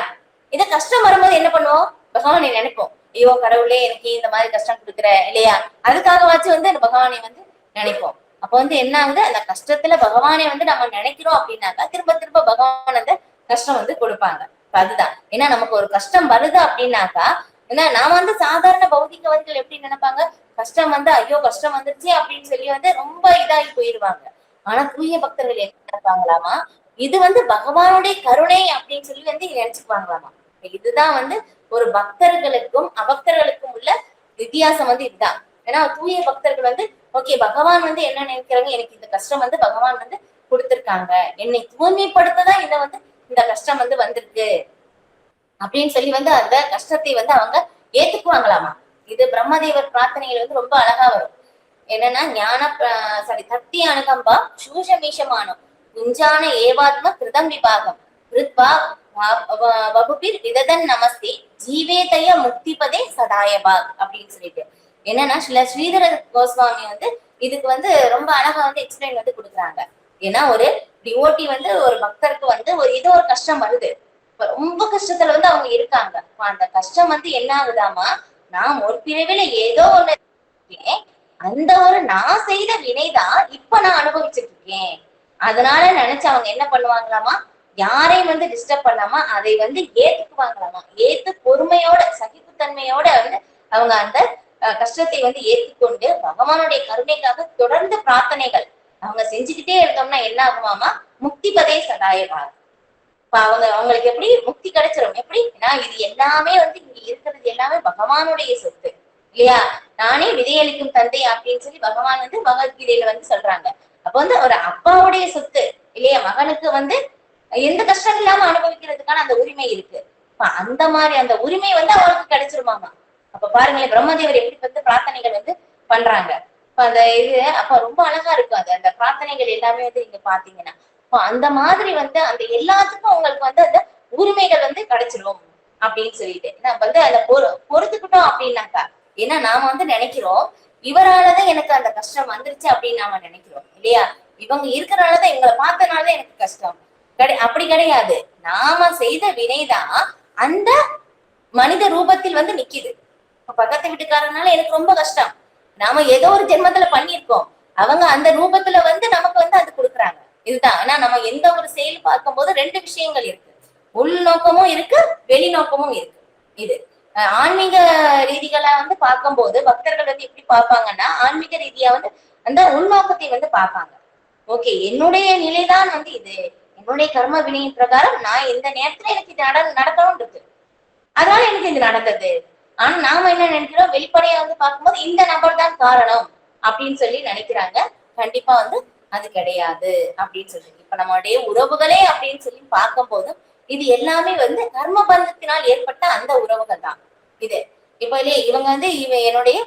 இத கஷ்டம் வரும்போது என்ன பண்ணுவோம்? பகவானை நினைப்போம். ஐயோ கடவுளே, எனக்கு இந்த மாதிரி கஷ்டம் கொடுக்குற, இல்லையா? அதுக்காகவாச்சும் பகவானை நினைப்போம். அப்ப என்ன ஆகுது, அந்த கஷ்டத்துல பகவானை நம்ம நினைக்கிறோம் அப்படின்னாக்கா திரும்ப திரும்ப பகவான் அந்த கஷ்டம் கொடுப்பாங்க. அதுதான். ஏன்னா நமக்கு ஒரு கஷ்டம் வருது அப்படின்னாக்கா, ஏன்னா நாம சாதாரண பௌதிகவாதிகள் எப்படி நினைப்பாங்க, கஷ்டம் ஐயோ கஷ்டம் வந்துருச்சு அப்படின்னு சொல்லி ரொம்ப இதாகி போயிடுவாங்க. ஆனா தூய பக்தர்கள் என்ன நினைப்பாங்களாமா, இது பகவானுடைய கருணை அப்படின்னு சொல்லி நினைச்சுக்குவாங்களாமா. இதுதான் ஒரு பக்தர்களுக்கும் அபக்தர்களுக்கும் உள்ள வித்தியாசம் இதுதான். ஏன்னா தூய பக்தர்கள் ஓகே பகவான் என்ன நினைக்கிறாங்க, எனக்கு இந்த கஷ்டம் பகவான் கொடுத்திருக்காங்க, என்னை தூய்மைப்படுத்ததான் இந்த கஷ்டம் வந்திருக்கு அப்படின்னு சொல்லி அந்த கஷ்டத்தை அவங்க ஏத்துக்குவாங்களாமா. இது பிரம்மதேவர் பிரார்த்தனைகள் ரொம்ப அழகா வரும். என்னன்னா தத்தி அணுகம்பா சூஷமீஷமானம் குஞ்சான ஏவாத்ம கிருதம் விபாகம் கிருத்வா வகுப்பிர் விததன் நமஸ்தே ஜீவேதய முக்திபதே சதாயபாக் அப்படின்னு சொல்லிட்டு என்னன்னா ஸ்ரீதர கோஸ்வாமி இதுக்கு ரொம்ப அழகா எக்ஸ்பிளைன் கொடுக்குறாங்க. ஏன்னா ஒரு டிவோட்டி ஒரு பக்தருக்கு ஒரு கஷ்டம் வருது, ரொம்ப கஷ்டத்துல அவங்க இருக்காங்க. அந்த கஷ்டம் என்ன ஆகுதாமா, நான் ஒரு பிறவில ஏதோ ஒண்ணு அந்த நான் செய்த வினைதான் இப்ப நான் அனுபவிச்சுட்டு இருக்கேன். அதனால நினைச்சு அவங்க என்ன பண்ணுவாங்களாமா, யாரையும் டிஸ்டர்ப் பண்ணாம அதை ஏத்துக்குவாங்களாமா. ஏத்து பொறுமையோட சகிப்புத்தன்மையோட அவங்க அந்த கஷ்டத்தை ஏற்றுக்கொண்டு பகவானுடைய கருணைக்காக தொடர்ந்து பிரார்த்தனைகள் அவங்க செஞ்சுக்கிட்டே இருந்தோம்னா என்ன ஆகுமாமா, முக்திபதே சதாயபாக். இப்ப அவங்களுக்கு எப்படி முக்தி கிடைச்சிரும்? எப்படி? ஏன்னா இது எல்லாமே இங்க இருக்கிறது எல்லாமே பகவானுடைய சொத்து, இல்லையா? நானே விதையளிக்கும் தந்தை அப்படின்னு சொல்லி பகவான் பகவத்கீதையில சொல்றாங்க. அப்ப ஒரு அப்பாவுடைய சொத்து, இல்லையா? மகனுக்கு எந்த கஷ்டம் இல்லாம அனுபவிக்கிறதுக்கான அந்த உரிமை இருக்கு. அந்த மாதிரி அந்த உரிமை அவருக்கு கிடைச்சிருமாமா. அப்ப பாருங்களேன், பிரம்மதேவர் எப்படி பிரார்த்தனைகள் பண்றாங்க. அந்த இது அப்ப ரொம்ப அழகா இருக்கும். அந்த பிரார்த்தனைகள் எல்லாமே நீங்க பாத்தீங்கன்னா அந்த மாதிரி அந்த எல்லாத்துக்கும் உங்களுக்கு அந்த உரிமைகள் கிடைச்சிடும் அப்படின்னு சொல்லிட்டு நம்ம அதை பொறுத்துக்கிட்டோம் அப்படின்னாக்கா. ஏன்னா நாம நினைக்கிறோம் இவராலதான் எனக்கு அந்த கஷ்டம் வந்துருச்சு அப்படின்னு நாம நினைக்கிறோம், இல்லையா? இவங்க இருக்கிறனாலதான், எங்களை பார்த்தனாலதான் எனக்கு கஷ்டம். அப்படி கிடையாது. நாம செய்த வினைதான் அந்த மனித ரூபத்தில் நிக்குது. பக்கத்து வீட்டுக்காரனால எனக்கு ரொம்ப கஷ்டம், நாம ஏதோ ஒரு ஜென்மத்துல பண்ணிருக்கோம், அவங்க அந்த ரூபத்துல நமக்கு அது கொடுக்குறாங்க. இதுதான். ஆனா நம்ம எந்த ஒரு செயல் பார்க்கும்போது 2 விஷயங்கள் இருக்கு, உள்நோக்கமும் இருக்கு, வெளிநோக்கமும் இருக்கு. இது ஆன்மீக ரீதிகளா பார்க்கும்போது பக்தர்கள் எப்படி பார்ப்பாங்கன்னா, ஆன்மீக ரீதியா அந்த உள்நோக்கத்தை பார்ப்பாங்க. ஓகே, என்னுடைய நிலைதான் இது, என்னுடைய கர்ம வினையின் பிரகாரம் நான் இந்த நேரத்துல எனக்கு இது நடக்கணும் இருக்கு, அதனால எனக்கு இது நடந்தது. ஆனா நாம என்ன நினைக்கிறோம், வெளிப்படையா பார்க்கும்போது இந்த நபர் தான் காரணம் அப்படின்னு சொல்லி நினைக்கிறாங்க. கண்டிப்பா அது கிடையாது அப்படின்னு சொல்லி. இப்ப நம்மளுடைய உறவுகளே அப்படின்னு சொல்லி பார்க்கும் போது இது எல்லாமே கர்ம பந்தத்தினால் ஏற்பட்ட அந்த உறவுகள் தான் இது. இப்ப இல்லையே இவங்க என்னுடைய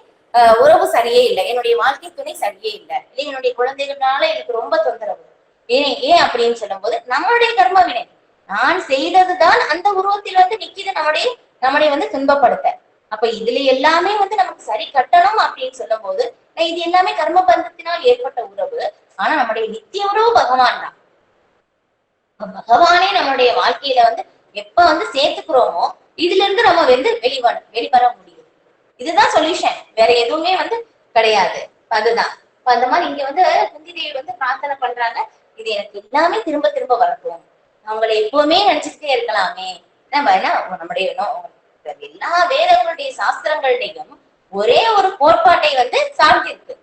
உறவு சரியே இல்லை, என்னுடைய வாழ்க்கை துணை சரியே இல்லை, இல்லை என்னுடைய குழந்தைகள்னால எனக்கு ரொம்ப தொந்தரவு. ஏன் அப்படின்னு சொல்லும் போது நம்மளுடைய கர்ம வினை நான் செய்ததுதான் அந்த உருவத்தில் நிக்கிது நம்முடைய துன்பப்படுத்த. அப்ப இதுல எல்லாமே நமக்கு சரி கட்டணும் அப்படின்னு சொல்லும் போது இது எல்லாமே கர்ம பந்தத்தினால் ஏற்பட்ட உறவு. ஆனா நம்முடைய நித்திய உறவு பகவான் தான். பகவானே நம்மளுடைய வாழ்க்கையில எப்ப சேர்த்துக்கிறோமோ இதுல இருந்து நம்ம வெளிவர முடியும். இதுதான் சொல்யூஷன், வேற எதுவுமே கிடையாது. அதுதான் அந்த மாதிரி இங்க வந்து குந்தி தேவி வந்து பிரார்த்தனை பண்றாங்க, இது எனக்கு எல்லாமே திரும்ப திரும்ப வரட்டும், அவங்களை எப்பவுமே நினைச்சுக்கிட்டே இருக்கலாமே. நம்ம என்ன நம்முடைய எல்லா வேதங்களுடைய சாஸ்திரங்கள்டையும் ஒரே ஒரு கோட்பாட்டை வந்து சார்ந்திருக்கு.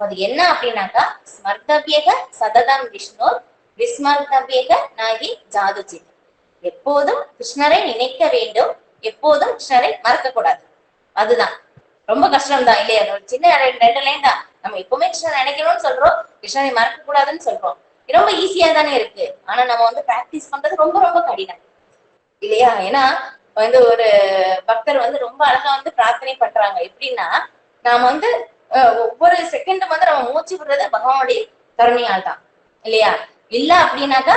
அது என்ன அப்படின்னாக்கா, ஸ்மர்த்தவியக சததம் விஷ்ணு விஸ்மர்த்தவியக நாகி ஜாதுஜித். எப்போதும் கிருஷ்ணரை நினைக்க வேண்டும், எப்போதும் கிருஷ்ணரை மறக்க கூடாது. அதுதான் ரொம்ப கஷ்டம் தான் இல்லையா? சின்ன 2 லைன் தான். நம்ம எப்பவுமே கிருஷ்ணரை நினைக்கணும்னு சொல்றோம், கிருஷ்ணரை மறக்க கூடாதுன்னு சொல்றோம். ரொம்ப ஈஸியா தானே இருக்கு. ஆனா நம்ம வந்து பிராக்டிஸ் பண்றது ரொம்ப ரொம்ப கடினம் இல்லையா? ஏன்னா வந்து ஒரு பக்தர் வந்து ரொம்ப அழகா வந்து பிரார்த்தனை பண்றாங்க. எப்படின்னா, நாம வந்து ஒவ்வொரு செகண்டும் வந்து நம்ம மூச்சு விடுறது பகவானுடைய கருணையால் தான் இல்லையா? இல்ல அப்படின்னாக்கா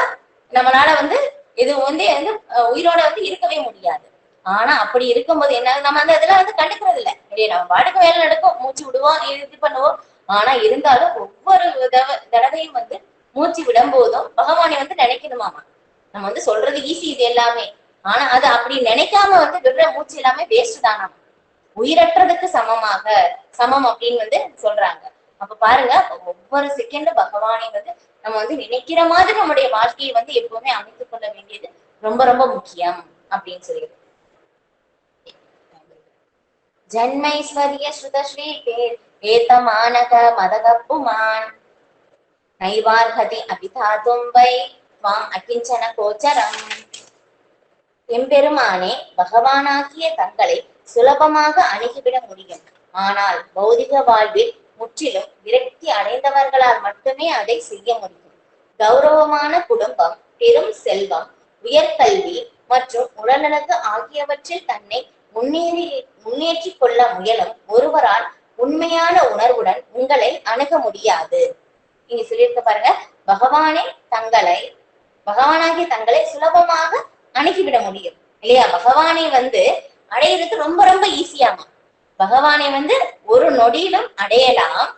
நம்மளால வந்து இது வந்து உயிரோட வந்து இருக்கவே முடியாது. ஆனா அப்படி இருக்கும்போது என்ன, நம்ம அந்த இதெல்லாம் வந்து கண்டுக்கிறது இல்லை இல்லையா? நம்ம பாட்டுக்கு வேலை நடக்கும், மூச்சு விடுவோம், இது பண்ணுவோம். ஆனா இருந்தாலும் ஒவ்வொரு தடவையும் வந்து மூச்சு விடும் போதும் பகவானை வந்து நினைக்கணுமாமா. நம்ம வந்து சொல்றது ஈஸி இது எல்லாமே, ஆனா அது அப்படி நினைக்காம வந்து விடுற மூச்சு எல்லாமே வேஸ்ட் தானா, உயிரற்றதுக்கு சமம் அப்படின்னு வந்து சொல்றாங்க. அப்ப பாருங்க, ஒவ்வொரு செகண்டும் பகவானை வந்து நம்ம வந்து நினைக்கிற மாதிரி நம்முடைய வாழ்க்கையை வந்து எப்பவுமே அமைத்துக் கொள்ள வேண்டியது ரொம்ப ரொம்ப முக்கியம் அப்படின்னு சொல்லிடு. ஜன்மைஸ்வரிய ஸ்ருதஸ்ரீ ஏதமானக மதகப்புமான் நைவார்ஹதி அபிதாதும்பை துவாம் அகிஞ்சன கோச்சரம். எம்பெருமானே, பகவானாகிய தங்களை சுலபமாக அணுகிவிட முடியும். ஆனால் பௌதிக வாழ்வில் முற்றிலும் விரக்தி அடைந்தவர்களால் மட்டுமே அதை செய்ய முடியும். கௌரவமான குடும்பம், பெரும் செல்வம், உயர்கல்வி மற்றும் உடல்நலத்து ஆகியவற்றில் தன்னை முன்னேற்றிக் கொள்ள முயலும் ஒருவரால் உண்மையான உணர்வுடன் உங்களை அணுக முடியாது. இங்க சொல்லியிருக்க பாருங்க, பகவானாகிய தங்களை சுலபமாக அணுகிவிட முடியும் இல்லையா? பகவானை வந்து அடையிறது ரொம்ப ரொம்ப ஈஸியாமா. பகவானை வந்து ஒரு நொடியிலும் அடையலாம்,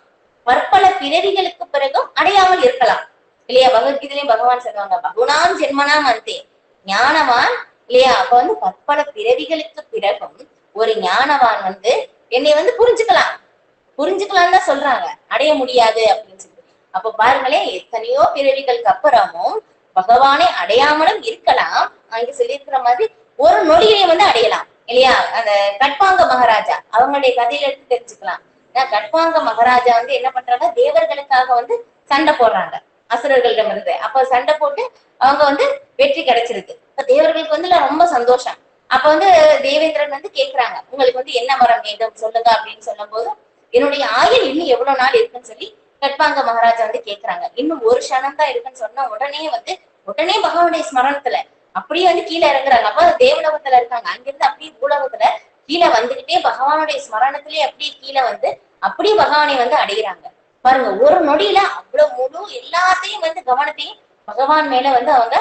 பற்பல பிறவிகளுக்கு பிறகும் அடையாமல் இருக்கலாம் இல்லையா? பகவத்கீதையிலையும் பகவான் சொல்லுவாங்க, பகுனாம் ஜென்மனாம் அந்தே. ஞானவான் இல்லையா? அப்ப வந்து பற்பல பிறவிகளுக்கு பிறகும் ஒரு ஞானவான் வந்து என்னை வந்து புரிஞ்சுக்கலாம் தான் சொல்றாங்க, அடைய முடியாது அப்படின்னு சொல்லி. அப்ப பாருங்களேன், எத்தனையோ பிறவிகளுக்கு அப்புறமும் பகவானை அடையாமலும் இருக்கலாம். அங்க சொல்லியிருக்கிற மாதிரி ஒரு நொடியை வந்து அடையலாம் இல்லையா? அந்த கட்பாங்க மகாராஜா அவங்களுடைய கதையில எடுத்து தெரிஞ்சுக்கலாம். கட்பாங்க மகாராஜா வந்து என்ன பண்றாங்க, தேவர்களுக்காக வந்து சண்டை போடுறாங்க அசுரர்களிடம் இருந்து. அப்ப சண்டை போட்டு அவங்க வந்து வெற்றி கிடைச்சிருக்கு. இப்ப தேவர்களுக்கு வந்து ரொம்ப சந்தோஷம். அப்ப வந்து தேவேந்திரன் வந்து கேக்குறாங்க, உங்களுக்கு வந்து என்ன வரம் வேண்டும் சொல்லுங்க அப்படின்னு சொல்லும் போது, என்னுடைய ஆயுள் இன்னும் எவ்வளவு நாள் இருக்குன்னு சொல்லி கட்பாங்க மகாராஜா வந்து கேக்குறாங்க. இன்னும் ஒரு க்ஷணம் தான் இருக்குன்னு சொன்னா உடனே பகவானுடைய ஸ்மரணத்துல அப்படியே வந்து கீழே இறங்குறாங்க. அப்ப தேவலோகத்துல இருக்காங்க, அங்கிருந்து அப்படியே பூலோகத்துல கீழே வந்துகிட்டே பகவானுடைய ஸ்மரணத்திலேயே அப்படியே கீழே வந்து அப்படியே பகவானை வந்து அடைகிறாங்க. பாருங்க, ஒரு நொடியில அவ்வளவு முழு எல்லாத்தையும் வந்து கவனத்தையும் பகவான் மேல வந்து அவங்க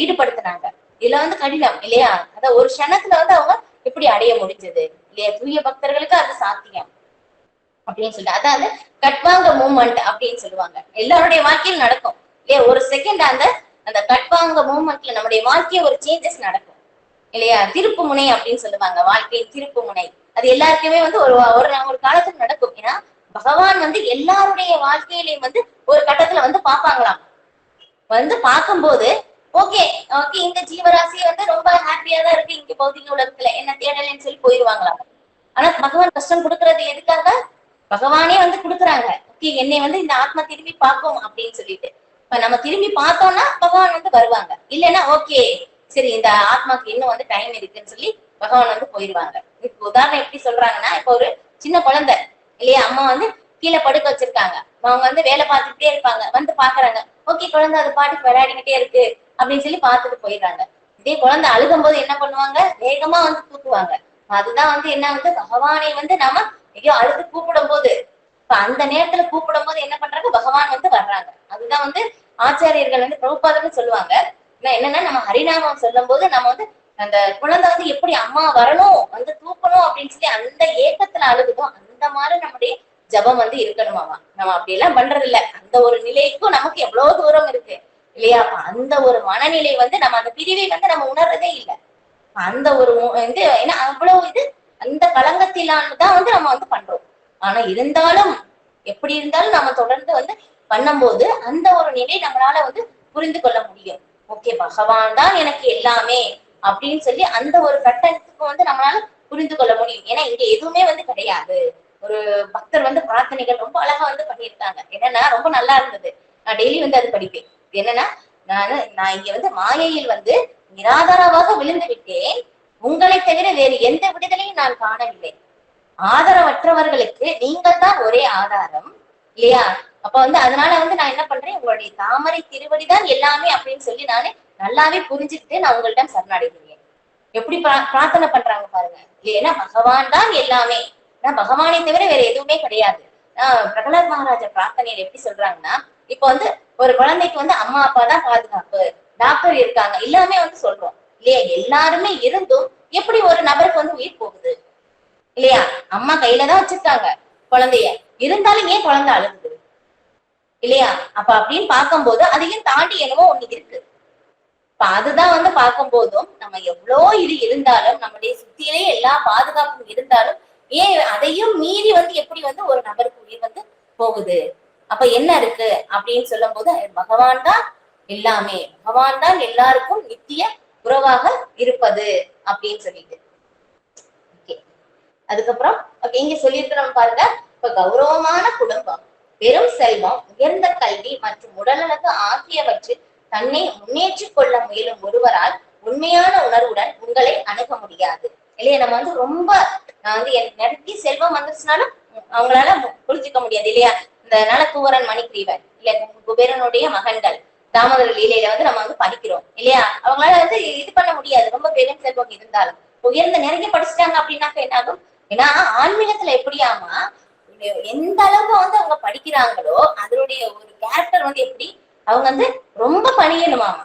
ஈடுபடுத்தினாங்க. இதுல வந்து கடினம் இல்லையா? அத ஒரு க்ஷணத்துல வந்து அவங்க எப்படி அடைய முடிஞ்சது இல்லையா? தூய பக்தர்களுக்கு அது சாத்தியம் அப்படின்னு சொல்லிட்டு அதாவது கட்வாங்க மூமெண்ட் அப்படின்னு சொல்லுவாங்க. எல்லாருடைய வாழ்க்கையில் நடக்கும் இல்லையா? ஒரு செகண்ட் அந்த கட்வாங்க மூமெண்ட்ல நம்முடைய வாழ்க்கைய ஒரு சேஞ்சஸ் நடக்கும் இல்லையா? திருப்பு முனை அப்படின்னு சொல்லுவாங்க, வாழ்க்கையின் திருப்பு முனை. அது எல்லாருக்குமே வந்து ஒரு காலத்துல நடக்கும். ஏன்னா பகவான் வந்து எல்லாருடைய வாழ்க்கையிலையும் வந்து ஒரு கட்டத்துல வந்து பாப்பாங்களாம். வந்து பார்க்கும்போது ஓகே இந்த ஜீவராசியை வந்து ரொம்ப ஹாப்பியா தான் இருக்கு இங்க பௌதிக உலகத்துல, என்ன தேடலன்னு சொல்லி போயிருவாங்களாம். ஆனா பகவான் கஷ்டம் கொடுக்கறது எதுக்காக? பகவானே வந்து கொடுக்குறாங்க, ஓகே என்னை வந்து இந்த ஆத்மா திரும்பி பார்க்கும் அப்படின்னு சொல்லிட்டு. இப்ப நம்ம திரும்பி பார்த்தோம்னா பகவான் வந்து வருவாங்க, இல்லைன்னா ஓகே சரி இந்த ஆத்மாக்கு இன்னும் வந்து டைம் இருக்குன்னு சொல்லி பகவான் வந்து போயிருவாங்க. இப்ப உதாரணம் எப்படி சொல்றாங்கன்னா, இப்ப ஒரு சின்ன குழந்தை இல்லையா, அம்மா வந்து கீழே படுக்க வச்சிருக்காங்க, அவங்க வந்து வேலை பார்த்துக்கிட்டே இருப்பாங்க, வந்து பாக்குறாங்க, ஓகே குழந்தை அது பாட்டுக்கு விளையாடிக்கிட்டே இருக்கு அப்படின்னு சொல்லி பார்த்துட்டு போயிடுறாங்க. இதே குழந்தை அழுகும் போது என்ன பண்ணுவாங்க, வேகமா வந்து தூக்குவாங்க. அதுதான் வந்து என்ன வந்து பகவானை வந்து நாம ஐயோ அழுது கூப்பிடும் போது, இப்ப அந்த நேரத்துல கூப்பிடும் போது என்ன பண்றாங்க, பகவான் வந்து வர்றாங்க. அதுதான் வந்து ஆச்சாரியர்கள் வந்து பிரபுபாதம்னு சொல்லுவாங்க. என்னன்னா நம்ம ஹரிநாமம் சொல்லும் போது நம்ம வந்து அந்த குழந்தை வந்து எப்படி அம்மா வரணும் வந்து தூக்கணும் அப்படின்னு சொல்லி அந்த ஏக்கத்துல அழுகுதோ அந்த மாதிரி நம்முடைய ஜபம் வந்து இருக்கணுமாமா. நம்ம அப்படி எல்லாம் பண்றது இல்ல. அந்த ஒரு நிலைக்கும் நமக்கு எவ்வளவு தூரம் இருக்கு இல்லையா? அந்த ஒரு மனநிலை வந்து நம்ம அந்த பிரிவை வந்து நம்ம உணர்றதே இல்லை. அந்த ஒரு இது ஏன்னா அவ்வளவு இது அந்த களங்கத்திலானதான் வந்து நம்ம வந்து பண்றோம். ஆனா இருந்தாலும் எப்படி இருந்தாலும் நம்ம தொடர்ந்து வந்து பண்ணும்போது அந்த ஒரு நிலை நம்மளால வந்து புரிந்து கொள்ள முடியும். ஓகே, பகவான் தான் எனக்கு எல்லாமே அப்படின்னு சொல்லி அந்த ஒரு கட்டத்துக்கு வந்து நம்மளால புரிந்து கொள்ள முடியும். ஏன்னா இங்க எதுவுமே வந்து கிடையாது. ஒரு பக்தர் வந்து பிரார்த்தனைகள் ரொம்ப அழகா வந்து பண்ணியிருக்காங்க. என்னன்னா ரொம்ப நல்லா இருந்தது. நான் டெய்லி வந்து அது படிப்பேன். என்னன்னா, நான் இங்க வந்து மாயையில் வந்து நிராதாரமாக விழுந்து விட்டேன். உங்களை தவிர வேறு எந்த விடுதலையும் நான் காணவில்லை. ஆதரவற்றவர்களுக்கு நீங்கள் தான் ஒரே ஆதாரம் இல்லையா? அப்ப வந்து அதனால வந்து நான் என்ன பண்றேன், உங்களுடைய தாமரை திருவடிதான் எல்லாமே அப்படின்னு சொல்லி நானே நல்லாவே புரிஞ்சுக்கிட்டு நான் உங்கள்ட்ட சரணடைகிறேன். எப்படி பிரார்த்தனை பண்றாங்க பாருங்க. ஏன்னா பகவான் தான் எல்லாமே, பகவானை தவிர வேற எதுவுமே கிடையாது. பிரகலாத் மகாராஜா பிரார்த்தனையில எப்படி சொல்றாங்கன்னா, இப்ப வந்து ஒரு குழந்தைக்கு வந்து அம்மா அப்பா தான் பாதுகாப்பு, டாக்டர் இருக்காங்க, எல்லாமே வந்து சொல்றோம் இல்லையா? எல்லாருமே இருந்தும் எப்படி ஒரு நபருக்கு வந்து உயிர் போகுது இல்லையா? அம்மா கையில தான் வச்சிருக்காங்க குழந்தைய, இருந்தாலும் ஏன் குழந்தை அழுகுது இல்லையா? அப்ப அப்படின்னு பார்க்கும்போது அதையும் தாண்டி என்னவோ ஒண்ணு இருக்கு. இப்ப அதுதான் வந்து பார்க்கும் போதும் நம்ம எவ்வளோ இது இருந்தாலும், நம்முடைய சுத்தியிலே எல்லா பாதுகாப்பும் இருந்தாலும் ஏன் அதையும் மீறி வந்து எப்படி வந்து ஒரு நபருக்கு உயிர் வந்து போகுது? அப்ப என்ன இருக்கு அப்படின்னு சொல்லும் போது பகவான் தான் எல்லாமே, பகவான் தான் எல்லாருக்கும் நித்திய உறவாக இருப்பது அப்படின்னு சொல்லிட்டு. அதுக்கப்புறம் இங்க சொல்லியிருக்கிறோம் பாருங்க. இப்ப கௌரவமான குடும்பம், பெரும் செல்வம், உயர்ந்த கல்வி மற்றும் உடலழகு ஆகியவற்றில் தன்னை முன்னேற்றிக் கொள்ள முயலும் ஒருவரால் உண்மையான உணர்வுடன் உங்களை அணுக முடியாது இல்லையா? நம்ம வந்து ரொம்ப வந்து நிறைய செல்வம் வந்துச்சுனாலும் அவங்களால புரிஞ்சுக்க முடியாது இல்லையா? இந்த நலக்குவரன் மணிக்கிரீவன் இல்ல குபேரனுடைய மகன்கள் தாமோதர லீலையில வந்து நம்ம வந்து படிக்கிறோம் இல்லையா? அவங்களால வந்து இது பண்ண முடியாது, ரொம்ப பெரும் செல்வம் இருந்தாலும். உயர்ந்த நிறைய படிச்சுட்டாங்க அப்படின்னாக்க என்ன ஆகும்? ஏன்னா ஆன்மீகத்துல எப்படியாமா எந்த அளவுக்கு வந்து அவங்க படிக்கிறாங்களோ அதனுடைய ஒரு கேரக்டர் வந்து எப்படி அவங்க வந்து ரொம்ப பணியணுமாமா.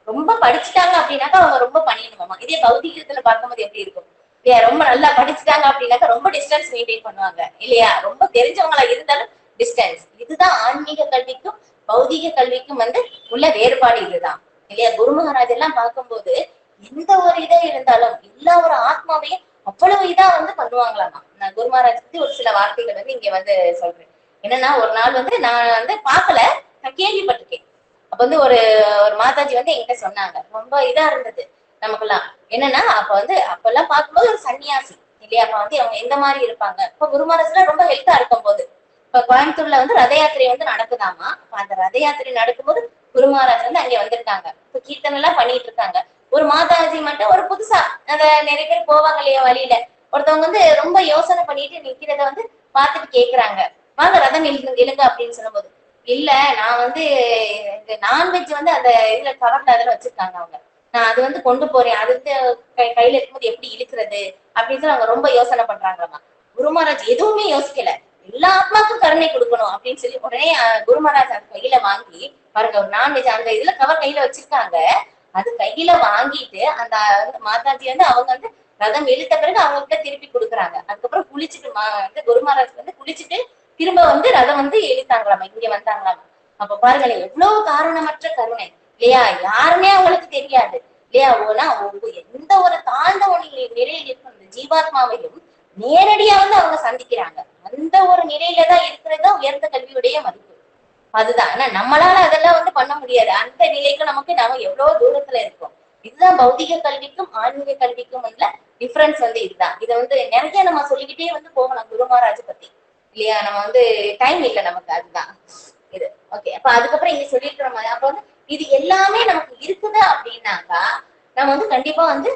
ரொம்ப படிச்சுட்டாங்க அப்படின்னாக்கா அவங்க ரொம்ப பணியணுமாமா. இதே பௌதிகத்துல பார்க்கும்போது எப்படி இருக்கும் இல்லையா? ரொம்ப நல்லா படிச்சுட்டாங்க அப்படின்னாக்கா ரொம்ப டிஸ்டன்ஸ் மெயின்டைன் பண்ணுவாங்க இல்லையா? ரொம்ப தெரிஞ்சவங்களா இருந்தாலும் டிஸ்டன்ஸ். இதுதான் ஆன்மீக கல்விக்கும் பௌதிக கல்விக்கும் வந்து உள்ள வேறுபாடு இதுதான் இல்லையா? குரு மகாராஜ் எல்லாம் பார்க்கும்போது எந்த ஒரு இதே இருந்தாலும் எல்லா ஒரு ஆத்மாவையும் அவ்வளவு இதா வந்து பண்ணுவாங்களாமா. நான் குரு மகாராஜ் பத்தி ஒரு சில வார்த்தைகள் வந்து இங்க வந்து சொல்றேன். என்னன்னா, ஒரு நாள் வந்து நான் வந்து பாக்கல, நான் கேள்விப்பட்டிருக்கேன். அப்ப வந்து ஒரு ஒரு மாதாஜி வந்து என்கிட்ட சொன்னாங்க, ரொம்ப இதா இருந்தது நமக்கெல்லாம். என்னன்னா, அப்ப வந்து அப்பெல்லாம் பார்க்கும்போது ஒரு சன்னியாசி இல்லையா? அப்ப வந்து அவங்க எந்த மாதிரி இருப்பாங்க? இப்ப குரு மகாராஜ்ல ரொம்ப ஹெல்த்தா இருக்கும் போது, இப்ப கோயம்புத்தூர்ல வந்து ரத யாத்திரை வந்து நடக்குதாமா. அப்ப அந்த ரத யாத்திரை நடக்கும்போது குரு மகாராஜ் வந்து அங்க வந்திருக்காங்க. இப்ப கீர்த்தனை எல்லாம் பண்ணிட்டு இருக்காங்க. ஒரு மாதாஜி மட்டும் ஒரு புதுசா அந்த நிறைய பேர் போவாங்க இல்லையா வழியில, ஒருத்தவங்க வந்து ரொம்ப யோசனை பண்ணிட்டு நிக்கிறத வந்து பாத்துட்டு கேக்குறாங்க, வாங்க ரதம் இழுங்க அப்படின்னு சொல்லும்போது, இல்ல நான் வந்து நான்வெஜ் வந்து அந்த இதுல கவர்ல அதுல வச்சிருக்காங்க அவங்க, நான் அது வந்து கொண்டு போறேன், அது வந்து கையில இருக்கும்போது எப்படி இழுக்கிறது அப்படின்னு சொல்லி அவங்க ரொம்ப யோசனை பண்றாங்கம்மா. குரு மகாராஜ் எதுவுமே யோசிக்கல, எல்லா ஆத்மாக்கும் கருணை கொடுக்கணும் அப்படின்னு சொல்லி உடனே குரு மகாராஜ் அந்த கையில வாங்கி பாருங்க, ஒரு நான்வெஜ் அந்த இதுல கவர் கையில வச்சிருக்காங்க, அது கையில வாங்கிட்டு அந்த மாதாஜி வந்து அவங்க வந்து ரதம் இழுத்த பிறகு அவங்க கிட்ட திருப்பி கொடுக்குறாங்க. அதுக்கப்புறம் குளிச்சுட்டு வந்து குரு மகாராஜ் வந்து குளிச்சுட்டு திரும்ப வந்து ரதம் வந்து இழுத்தாங்களாமா, இங்க வந்தாங்களாமா. அப்ப பாருங்களேன் எவ்வளவு காரணமற்ற கருணை இல்லையா? யாருமே அவங்களுக்கு தெரியாது இல்லையா? எந்த ஒரு தாழ்ந்த ஒரு நிலையில் இருக்கும் இந்த ஜீவாத்மாவையும் நேரடியா வந்து அவங்க சந்திக்கிறாங்க. அந்த ஒரு நிலையில தான் இருக்கிறது உயர்ந்த கல்வியுடைய மதிப்பு. அதுதான். ஆனா நம்மளால அதெல்லாம் வந்து பண்ண முடியாது. அந்த நிலைக்கு நமக்கு நாம எவ்வளவு தூரத்துல இருக்கோம். இதுதான் பௌதிக கல்விக்கும் ஆன்மீக கல்விக்கும் உள்ள டிஃபரன்ஸ் வந்து இதுதான். இதை வந்து நிறைய நம்ம சொல்லிக்கிட்டே வந்து போகலாம் குரு மகாராஜ் பத்தி இல்லையா? நம்ம வந்து டைம் இல்லை நமக்கு, அதுதான் இது. ஓகே, அப்ப அதுக்கப்புறம் இங்க சொல்லியிருக்கிற மாதிரி அப்ப வந்து இது எல்லாமே நமக்கு இருக்குது அப்படின்னாக்கா நம்ம வந்து கண்டிப்பா வந்து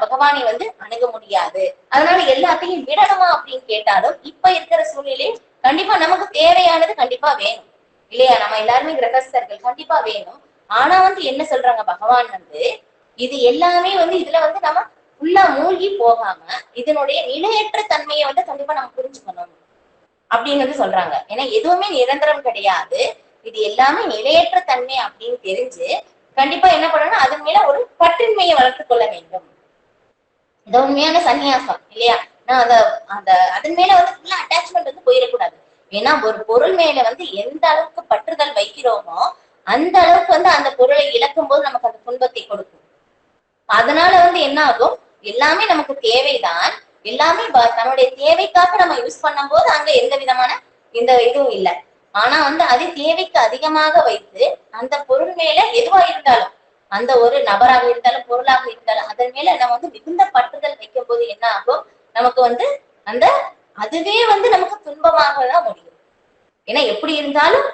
பகவானை வந்து அணுக முடியாது. அதனால எல்லாத்தையும் விடணுமா அப்படின்னு கேட்டாலும் இப்ப இருக்கிற சூழ்நிலையை கண்டிப்பா நமக்கு தேவையானது கண்டிப்பா வேணும் இல்லையா? நம்ம எல்லாருமே கிரகஸ்தர்கள், கண்டிப்பா வேணும். ஆனா வந்து என்ன சொல்றாங்க பகவான் வந்து, இது எல்லாமே வந்து இதுல வந்து நம்ம ஃபுல்லா மூழ்கி போகாம இதனுடைய நிலையற்ற தன்மையை வந்து கண்டிப்பா நம்ம புரிஞ்சுக்கணும் அப்படின்னு வந்து சொல்றாங்க. ஏன்னா எதுவுமே நிரந்தரம் கிடையாது, இது எல்லாமே நிலையற்ற தன்மை அப்படின்னு தெரிஞ்சு கண்டிப்பா என்ன பண்ணணும், அதன் மேல ஒரு பற்றின்மையை வளர்த்துக் கொள்ள வேண்டும். இது உண்மையான சன்னியாசம் இல்லையா? நான் அந்த அதன் மேல வந்து ஃபுல்லா அட்டாச்மெண்ட் வந்து போயிடக்கூடாது. ஏன்னா ஒரு பொருள் மேல வந்து எந்த அளவுக்கு பற்றுதல் வைக்கிறோமோ அந்த அளவுக்கு வந்து அந்த பொருளை இழக்கும் போது நமக்கு அந்த துன்பத்தை கொடுக்கும். அதனால வந்து என்ன ஆகும், எல்லாமே நமக்கு தேவைதான், எல்லாமே நம்மளுடைய தேவைக்காக நம்ம யூஸ் பண்ணும் போது அங்க எந்த விதமான இந்த இதுவும் இல்ல. ஆனா வந்து அது தேவைக்கு அதிகமாக வைத்து அந்த பொருள் மேல எதுவா இருந்தாலும், அந்த ஒரு நபராக இருந்தாலும் பொருளாக இருந்தாலும் அதன் மேல நம்ம வந்து மிகுந்த பற்றுதல் வைக்கும் போது என்ன ஆகும், நமக்கு வந்து அந்த அதுவே வந்து நமக்கு துன்பமாக தான் முடியும். ஏன்னா எப்படி இருந்தாலும்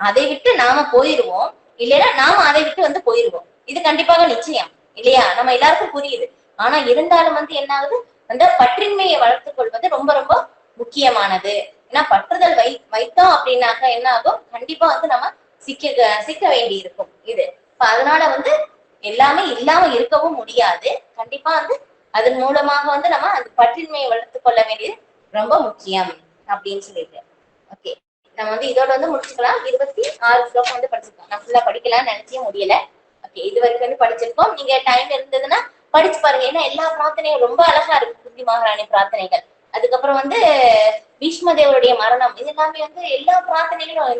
அதை விட்டு நாம போயிருவோம், இல்லைன்னா நாம அதை விட்டு வந்து போயிருவோம். இது கண்டிப்பாக நிச்சயம் இல்லையா, நம்ம எல்லாருக்கும் புரியுது. ஆனா இருந்தாலும் வந்து என்ன ஆகுது, அந்த பற்றின்மையை வளர்த்துக் கொள்வது ரொம்ப ரொம்ப முக்கியமானது. ஏன்னா பற்றுதல் வைத்தோம் அப்படின்னாக்க என்ன ஆகும், கண்டிப்பா வந்து நம்ம சிக்க வேண்டி இருக்கும் இது. அதனால வந்து எல்லாமே இல்லாம இருக்கவும் முடியாது. கண்டிப்பா வந்து அதன் மூலமாக வந்து நம்ம அந்த பற்றின்மையை வளர்த்துக் கொள்ள வேண்டியது ரொம்ப முக்கியம் அப்படின்னு சொல்லிட்டு. ஓகே, நம்ம வந்து இதோட வந்து முடிச்சுக்கலாம். 26 ஸ்லோகம் வந்து படிச்சிருக்கோம். நான் ஃபுல்லா படிக்கலாம்னு நினைச்சே முடியல. ஓகே, இது வரைக்கும் வந்து படிச்சிருக்கோம். நீங்க டைம் இருந்ததுன்னா படிச்சு பாருங்க. ஏன்னா எல்லா பிரார்த்தனையும் ரொம்ப அழகா இருக்கு, குந்தி மகாராணி பிரார்த்தனைகள். அதுக்கப்புறம் வந்து பீஷ்மதேவருடைய மரணம், இது எல்லாமே வந்து எல்லா பிரார்த்தனைகளும்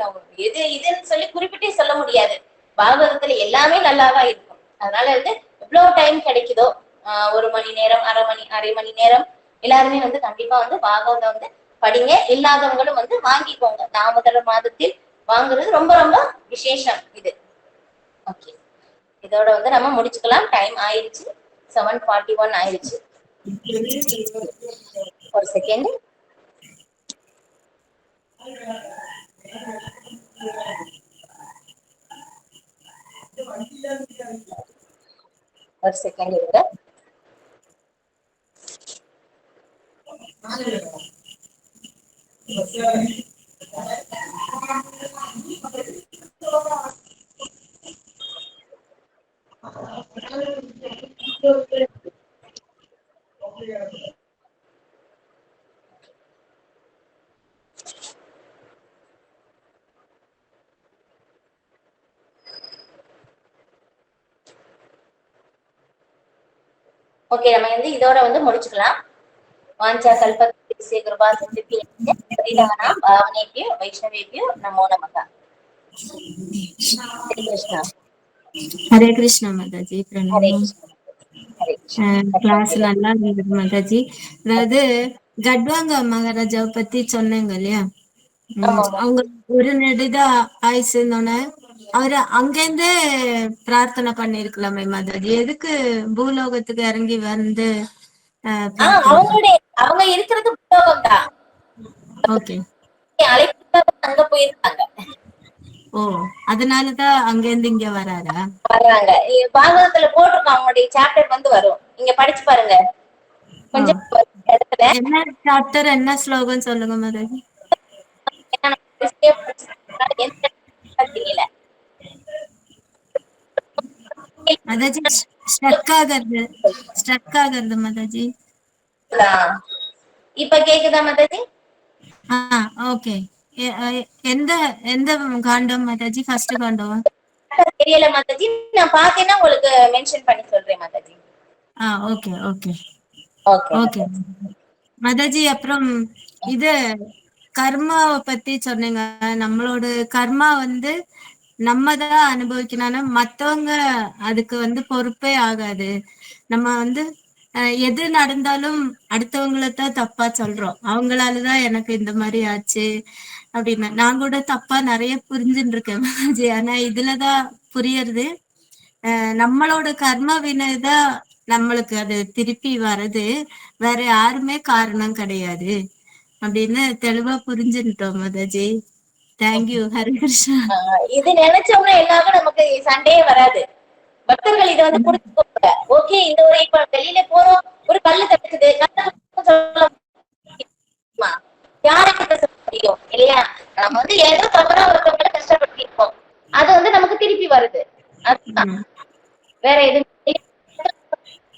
எது இதுன்னு சொல்லி குறிப்பிட்டே சொல்ல முடியாது. பாகவதத்துல எல்லாமே நல்லாதான் இருக்கும். அதனால வந்து எவ்வளவு டைம் கிடைக்குதோ, 1 மணி நேரம், அரை மணி நேரம் எல்லாருமே வந்து கண்டிப்பா வந்து பாகவதம் வந்து படிங்க. இல்லாதவங்களும் வந்து வாங்கிக்கோங்க. தாமோதர மாதத்தில் வாங்குறது ரொம்ப ரொம்ப விசேஷம் இது. ஓகே, இதோட வந்து நம்ம முடிச்சுக்கலாம். டைம் ஆயிடுச்சு, 7:41 ஆயிடுச்சு. ஒரு செகண்ட். ஒரு செகண்ட் இருங்க. ஓகே, நம்ம வந்து இதோட வந்து முடிச்சுக்கலாம். வாஞ்சா கல்பத்ருஸ்ய கிருபா சிந்தித்யேன பரிதானாம் பாவனேப்யோ வைஷ்ணவேப்யோ நமோ நமः. ஹரே கிருஷ்ணா. ஹரே கிருஷ்ணா மாதாஜி. ஹரே பிரணாமம். கிருஷ்ணா. ஹரே கிருஷ்ணா. கிளாஸ் நல்லா இருந்தது மாதாஜி. அதாவது கட்வாங்க மகாராஜாவை பத்தி சொன்னாங்க இல்லையா, அவங்க ஒரு நெடுதா ஆயுசு இருந்தோன்னே அவரு அங்கேருந்தே பிரார்த்தனை பண்ணிருக்கலாமே மாதாஜி, எதுக்கு பூலோகத்துக்கு இறங்கி வந்து அவங்களுடைய அவங்க இருக்கிறது புத்தகம் தான். ஓகே, அங்க போயிருக்காங்க. ஓ அதனாலதான் அங்க இருந்து இங்க வராரா? வர்றாங்க. பாகவதத்துல போட்டிருக்கோம், அவங்களுடைய சாப்டர் வந்து வரும், நீங்க படிச்சு பாருங்க. கொஞ்சம் இடத்துல என்ன சாப்டர் என்ன ஸ்லோகம் சொல்லுங்க மாதாஜி. தெரியல மாதாஜி ஸ்ட்ரக் ஆகுறது மாதாஜி. இப்ப கேக்குதா மாதாஜி? ஓகே. எந்த எந்த காண்டம் மாதாஜி? ஃபர்ஸ்ட் காண்டம் தெரியல மாதாஜி, நான் பார்த்தேன்னா உங்களுக்கு மென்ஷன் பண்ணி சொல்றேன் Mataji. Okay okay okay okay Mataji. அப்புறம் இது கர்மாவை பத்தி சொன்னீங்க. நம்மளோட கர்மா வந்து நம்ம தான் அனுபவிக்கணும், மத்தவங்க அதுக்கு வந்து பொறுப்பே ஆகாது. நம்ம வந்து எது நடந்தாலும் அடுத்தவங்களதான் தப்பா சொல்றோம், அவங்களாலதான் எனக்கு இந்த மாதிரி ஆச்சு அப்படின்னு. நான் கூட தப்பா நிறைய புரிஞ்சுட்டு இருக்கேன் மாதாஜி. ஆனா இதுலதான் புரியறது, நம்மளோட கர்ம வினைதான் நம்மளுக்கு அது திருப்பி வர்றது, வேற யாருமே காரணம் கிடையாது அப்படின்னு தெளிவா புரிஞ்சுட்டோம் மாதாஜி. தேங்க்யூ. ஹரே கிருஷ்ணா. இது நினைச்சோம்னா எல்லாமே நமக்கு சண்டே வராது. பக்தர்கள் இதை வந்து புரிஞ்சுக்கோங்க. ஓகே, இந்த ஒரு இப்ப வெளியில போறோம், ஒரு கல்லு தட்டுக்குது, யாருக்கு சொல்ல முடியும் இல்லையா? நம்ம வந்து ஏதோ தவறா ஒருத்தவங்களை கஷ்டப்படுத்திருக்கோம், அது வந்து நமக்கு திருப்பி வருது. அதுதான், வேற எதுவும்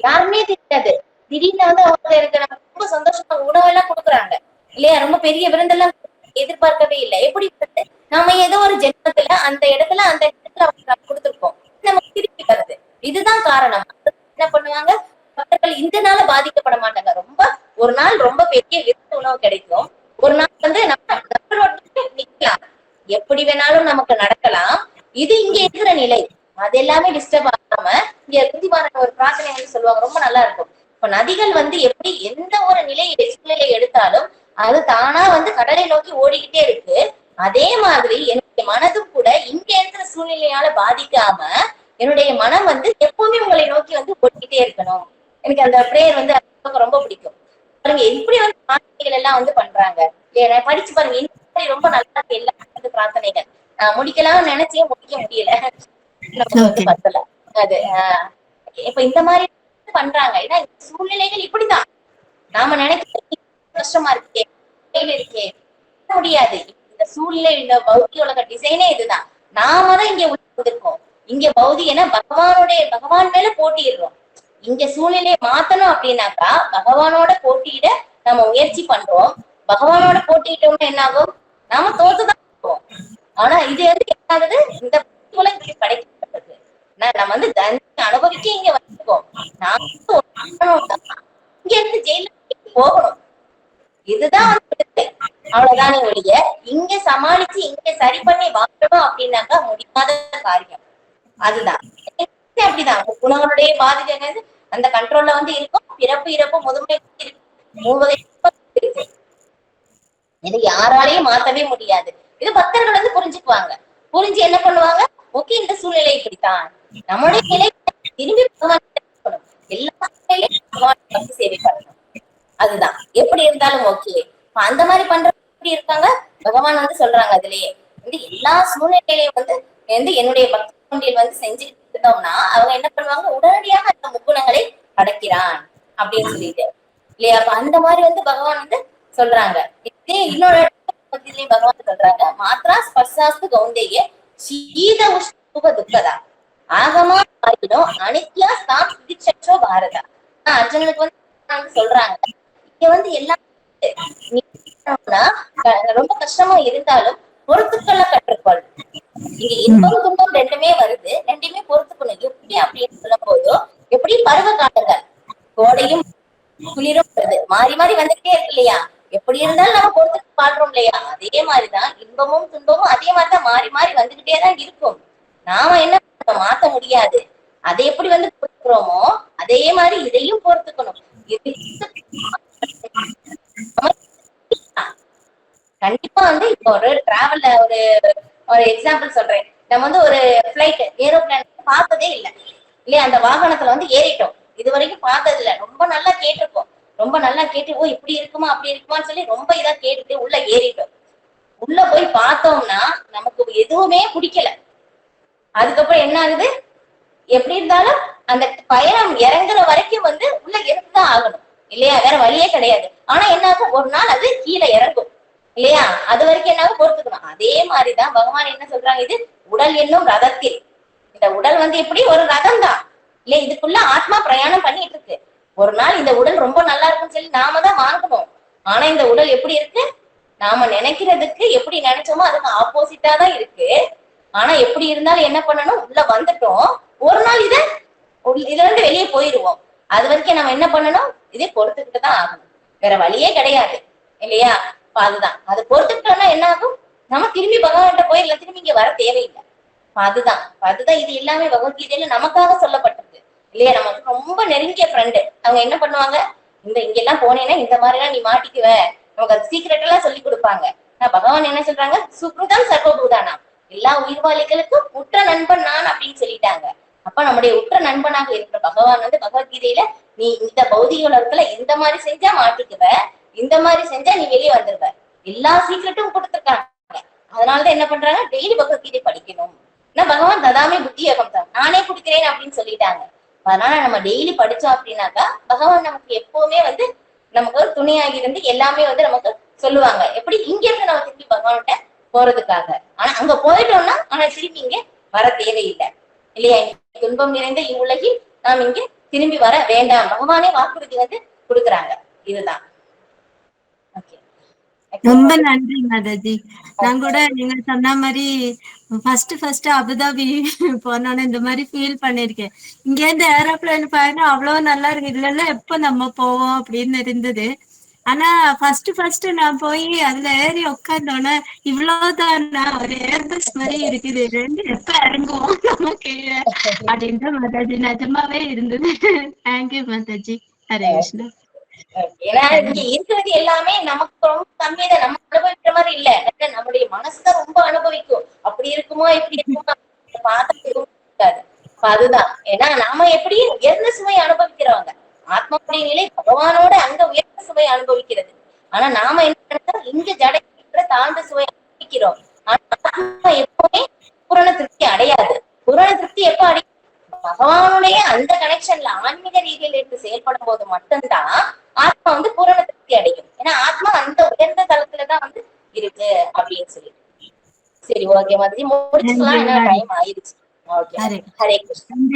யாருமே தெரியாது. திடீர்னு வந்து அவங்க எனக்கு ரொம்ப சந்தோஷமா உணவெல்லாம் கொடுக்குறாங்க இல்லையா, ரொம்ப பெரிய விருந்தெல்லாம் எதிர்பார்க்கவே இல்லை. எப்படி நம்ம ஏதோ ஒரு ஜென்மத்துல அந்த இடத்துல அவங்க கொடுத்துருக்கோம், நமக்கு திருப்பி வருது. இதுதான் காரணம். என்ன பண்ணுவாங்க பக்தர்கள், இந்த நாள பாதிக்கப்பட மாட்டாங்க. ரொம்ப ஒரு நாள் ரொம்ப பெரிய விருந்து உணவு கிடைக்கும், ஒரு நாள் வந்து நம்ம நிக்கலாம், எப்படி வேணாலும் நமக்கு நடக்கலாம். இது இங்க இருக்கிற நிலை, அது எல்லாமே டிஸ்டர்ப் ஆகாம இங்க குந்திமாரன் ஒரு பிரார்த்தனை சொல்லுவாங்க, ரொம்ப நல்லா இருக்கும். இப்ப நதிகள் வந்து எப்படி எந்த ஒரு சூழ்நிலை எடுத்தாலும் அது தானா வந்து கடலை நோக்கி ஓடிக்கிட்டே இருக்கு. அதே மாதிரி என்னுடைய மனதும் கூட இங்க இருக்கிற சூழ்நிலையால பாதிக்காம என்னுடைய மனம் வந்து எப்பவுமே உங்களை நோக்கி வந்து ஓடிக்கிட்டே இருக்கணும். எனக்கு அந்த பிரேயர் வந்து ரொம்ப பிடிக்கும். பாருங்க எப்படி வந்து பிரார்த்தனைகள் எல்லாம் வந்து பண்றாங்க. ஏன்னா படிச்சு பாருங்க, இந்த மாதிரி ரொம்ப நல்லா இருக்கு எல்லா பிரார்த்தனைகள். முடிக்கலாம்னு நினைச்சே முடிக்க முடியல, நமக்கு வந்து பத்தல. அது இப்ப இந்த மாதிரி பண்றாங்க. ஏன்னா சூழ்நிலைகள் இப்படிதான். நாம நினைக்கிறது கஷ்டமா இருக்கே, இருக்கே முடியாது. இந்த சூழ்நிலை, இந்த பௌத்திக உலக டிசைனே இதுதான். நாம தான் இங்க வந்திருக்கோம். இங்க பௌதிகனா பகவான் மேல போட்டிடுறோம். இங்க சூழ்நிலையை மாத்தணும் அப்படின்னாக்கா பகவானோட போட்டியிட நம்ம முயற்சி பண்றோம். பகவானோட போட்டியிட்டோம்னா என்ன ஆகும்? நாம தோத்துதான் போவோம். ஆனா இது வந்து என்ன ஆகுது? இந்த உலகத்துக்கு கிடைக்கிறது நம்ம வந்து தண்டனை அனுபவிக்க இங்க வந்திருக்கோம். நாம இங்க இருந்து ஜெயில போகணும். இதுதான் அவ்வளவுதானே ஒழிய இங்க சமாளிச்சு இங்க சரி பண்ணி வாழணும் அப்படின்னாக்கா முடியாத காரியம். அதுதான் அப்படிதான் உணவனுடைய பாதிப்பு அந்த கண்ட்ரோல்ல வந்து இருக்கும். பிறப்பு இறப்பு முதுமை இருக்கு, 3 வகை இருக்கு. இது யாராலையும் மாத்தவே முடியாது. இது பக்தர்கள் வந்து புரிஞ்சுக்குவாங்க. புரிஞ்சு என்ன பண்ணுவாங்க? ஓகே, இந்த சூழ்நிலை இப்படித்தான், நம்முடைய நிலை திரும்பி எல்லா சூழ்நிலையும் பகவான் சேவை பண்ணணும். அதுதான் எப்படி இருந்தாலும் ஓகே. அந்த மாதிரி பண்ற எப்படி இருக்காங்க பகவான் வந்து சொல்றாங்க. அதுலயே வந்து எல்லா சூழ்நிலையிலையும் வந்து என்னுடைய பக்தி தொண்டில் வந்து செஞ்சுட்டு இருந்தோம்னா அவங்க என்ன பண்ணுவாங்க? உடனடியாக அந்த முக்குணங்களை அடக்கிறான் அப்படின்னு சொல்லிட்டு இல்லையா? அப்ப அந்த மாதிரி வந்து பகவான் வந்து சொல்றாங்க. இதே இன்னொரு பகவான் சொல்றாங்க, மாத்ரா ஸ்பர்சாஸ்து கௌந்தேய சீத உஷ்ண துக்கதா ஆகமா ஆகிடும் அனித்யா ஸ்தாம் சுதிச்சோ பாரதா. அர்ஜுனனுக்கு வந்து சொல்றாங்க, இங்க வந்து எல்லாம் ரொம்ப கஷ்டமா இருந்தாலும் பொறுத்துக்கொள்ள கற்றுக்கொள். இங்க இன்பம் துன்பம் ரெண்டுமே வருது, ரெண்டுமே பொறுத்துக்கணும். எப்படி அப்படின்னு சொல்லும் போதோ, எப்படி பருவ காலங்கள் கோடையும் குளிரும் வருது, மாறி மாறி வந்துகிட்டே இருக்கு இல்லையா? எப்படி இருந்தாலும் நம்ம பொறுத்துட்டு வாழ்றோம் இல்லையா? அதே மாதிரிதான் இன்பமும் துன்பமும் அதே மாதிரிதான் மாறி மாறி வந்துகிட்டே தான் இருக்கும். நாம என்ன மாத்த முடியாது. அதை எப்படி வந்து பொறுத்துக்கிறோமோ அதே மாதிரி இதையும் பொறுத்துக்கணும். கண்டிப்பா வந்து இப்போ ஒரு டிராவல்ல ஒரு எக்ஸாம்பிள் சொல்றேன். நம்ம வந்து ஒரு பிளைட் ஏரோப்ளேன் பார்த்ததே இல்லை இல்லையா? அந்த வாகனத்துல வந்து ஏறிட்டோம், இது வரைக்கும் பார்த்தது இல்லை. ரொம்ப நல்லா கேட்டிருக்கோம், ரொம்ப நல்லா கேட்டு ஓ இப்படி இருக்குமா அப்படி இருக்குமான்னு சொல்லி ரொம்ப இதா கேட்டுட்டு உள்ள ஏறிட்டோம். உள்ள போய் பார்த்தோம்னா நமக்கு எதுவுமே பிடிக்கல. அதுக்கப்புறம் என்ன ஆகுது? எப்படி இருந்தாலும் அந்த பயணம் இறங்குற வரைக்கும் வந்து உள்ள இருந்துதான் ஆகணும் இல்லையா? வேற வழியே கிடையாது. ஆனா என்ன ஆகும்? ஒரு நாள் அது கீழே இறங்கும் இல்லையா? அது வரைக்கும் என்ன பொறுத்துக்கணும். அதே மாதிரிதான் பகவான் என்ன சொல்றாங்க, இது உடல் என்னும் ரதத்தில். இந்த உடல் வந்து எப்படி ஒரு ரதம் தான் இல்ல, இதுக்குள்ள ஆத்மா பிரயாணம் பண்ணிட்டு இருக்கு. ஒரு நாள் இந்த உடல் ரொம்ப நல்லா இருக்குன்னு சொல்லி நாம தான் வாங்கணும். ஆனா இந்த உடல் எப்படி இருக்கு? நாம நினைக்கிறதுக்கு எப்படி நினைச்சோமோ அதுக்கு ஆப்போசிட்டா தான் இருக்கு. ஆனா எப்படி இருந்தாலும் என்ன பண்ணணும்? உள்ள வந்துட்டோம், ஒரு நாள் இதுல இருந்து வெளியே போயிருவோம். அது வரைக்கும் நம்ம என்ன பண்ணணும்? இதே பொறுத்துக்கிட்டு தான் ஆகணும், வேற வழியே கிடையாது இல்லையா? அதுதான் அது பொறுத்துக்கிட்டோம்னா என்ன ஆகும்? நம்ம திரும்பி பகவான்கிட்ட போயிடலாம், திரும்பி இங்க வர தேவையில்லை. அதுதான் இது எல்லாமே பகவத்கீதையில நமக்காக சொல்லப்பட்டிருக்கு இல்லையா? நமக்கு ரொம்ப நெருங்கிய ஃப்ரெண்டு. அவங்க என்ன பண்ணுவாங்க? இங்க எல்லாம் போனேன்னா இந்த மாதிரி எல்லாம் நீ மாட்டிக்குவ, நமக்கு அது சீக்கிரட் எல்லாம் சொல்லி கொடுப்பாங்க. பகவான் என்ன சொல்றாங்க? சுக்ருதம் சர்வபூதானா, எல்லா உயிர்வாளிகளுக்கும் உற்ற நண்பன் நான் அப்படின்னு சொல்லிட்டாங்க. அப்ப நம்முடைய உற்ற நண்பனாக இருக்கிற பகவான் வந்து பகவத்கீதையில நீ இந்த பௌதிக உலகத்துல இந்த மாதிரி செஞ்சா மாட்டிக்குவ, இந்த மாதிரி செஞ்சா நீ வெளியே வந்துருவ, எல்லா சீக்கிரட்டும் கொடுத்துருக்காங்க. அதனாலதான் என்ன பண்றாங்க? டெய்லி பகவத்கீதை படிக்கணும். பகவான் ததாமே புத்தியோகம் தான், நானே குடிக்கிறேன் அப்படின்னு சொல்லிட்டாங்க. அதனால நம்ம டெய்லி படிச்சோம் அப்படின்னாக்கா பகவான் நமக்கு எப்பவுமே வந்து நமக்கு ஒரு துணையாகி இருந்து எல்லாமே வந்து நமக்கு சொல்லுவாங்க. எப்படி இங்க இருந்து நம்ம திரும்பி பகவான்கிட்ட போறதுக்காக. ஆனா அங்க போயிட்டோம்னா ஆனா திரும்பி இங்க வர தேவையில்லை இல்லையா? துன்பம் நிறைந்த இவ்வுலகில் நாம் இங்க திரும்பி வர வேண்டாம், பகவானே வாக்குறுதி வந்து கொடுக்குறாங்க. இதுதான். ரொம்ப நன்றி மாதாஜி. நான் கூட நீங்க சொன்ன மாதிரி ஃபர்ஸ்ட் அபுதாபி போனோன்னு இந்த மாதிரி ஃபீல் பண்ணிருக்கேன். இங்க இருந்து ஏரோப்ளைன் பயணம் அவ்வளவு நல்லா இருக்கு, இதுல எல்லாம் எப்ப நம்ம போவோம் அப்படின்னு இருந்தது. ஆனா ஃபர்ஸ்ட் நான் போய் அதுல ஏறி உட்காந்தோன்னே இவ்வளவுதானா, ஒரு ஏர்பஸ் மாதிரி இருக்குது, ரெண்டு எப்ப இறங்குவோம் நம்ம கீழே அப்படின்ற மாதாஜி நிஜமாவே இருந்தது. தேங்க்யூ மாதாஜி. ஹரே கிருஷ்ணா. ஏன்னா இங்க இருக்கிறது எல்லாமே நமக்கு ரொம்ப கம்மி தான், நம்ம அனுபவிக்கிற மாதிரி இல்ல, நம்முடைய மனசுதான் ரொம்ப அனுபவிக்கும். அப்படி இருக்குமோ இப்படி இருக்குமோ பார்த்து இருக்காது. அதுதான், ஏன்னா நாம எப்படி உயர்ந்த சுவை அனுபவிக்கிறவங்க, ஆத்மாவுடைய நிலை பகவானோட அங்க உயர்ந்த சுவை அனுபவிக்கிறது. ஆனா நாம என்ன நினைச்சோம், இங்க ஜடை தாழ்ந்த சுவை அனுபவிக்கிறோம். ஆனா ஆத்மா எப்பவுமே பூரண திருப்தி அடையாது. பூரண திருப்தி எப்ப அடையும், பகவானுடைய அந்த கனெக்ஷன்ல ஆன்மீக ரீதியில் இருந்து செயல்படும் போது மட்டும்தான் ஆத்மா வந்து பூரண திருப்தி அடையும். ஏன்னா ஆத்மா அந்த உயர்ந்த தளத்துலதான் வந்து இருக்கு அப்படின்னு சொல்லிட்டு. சரி, ஓகே மாதிரி முடிச்சுக்கலாம், ஏன்னா டைம் ஆயிடுச்சு. ஓகே, ஹரே கிருஷ்ணா.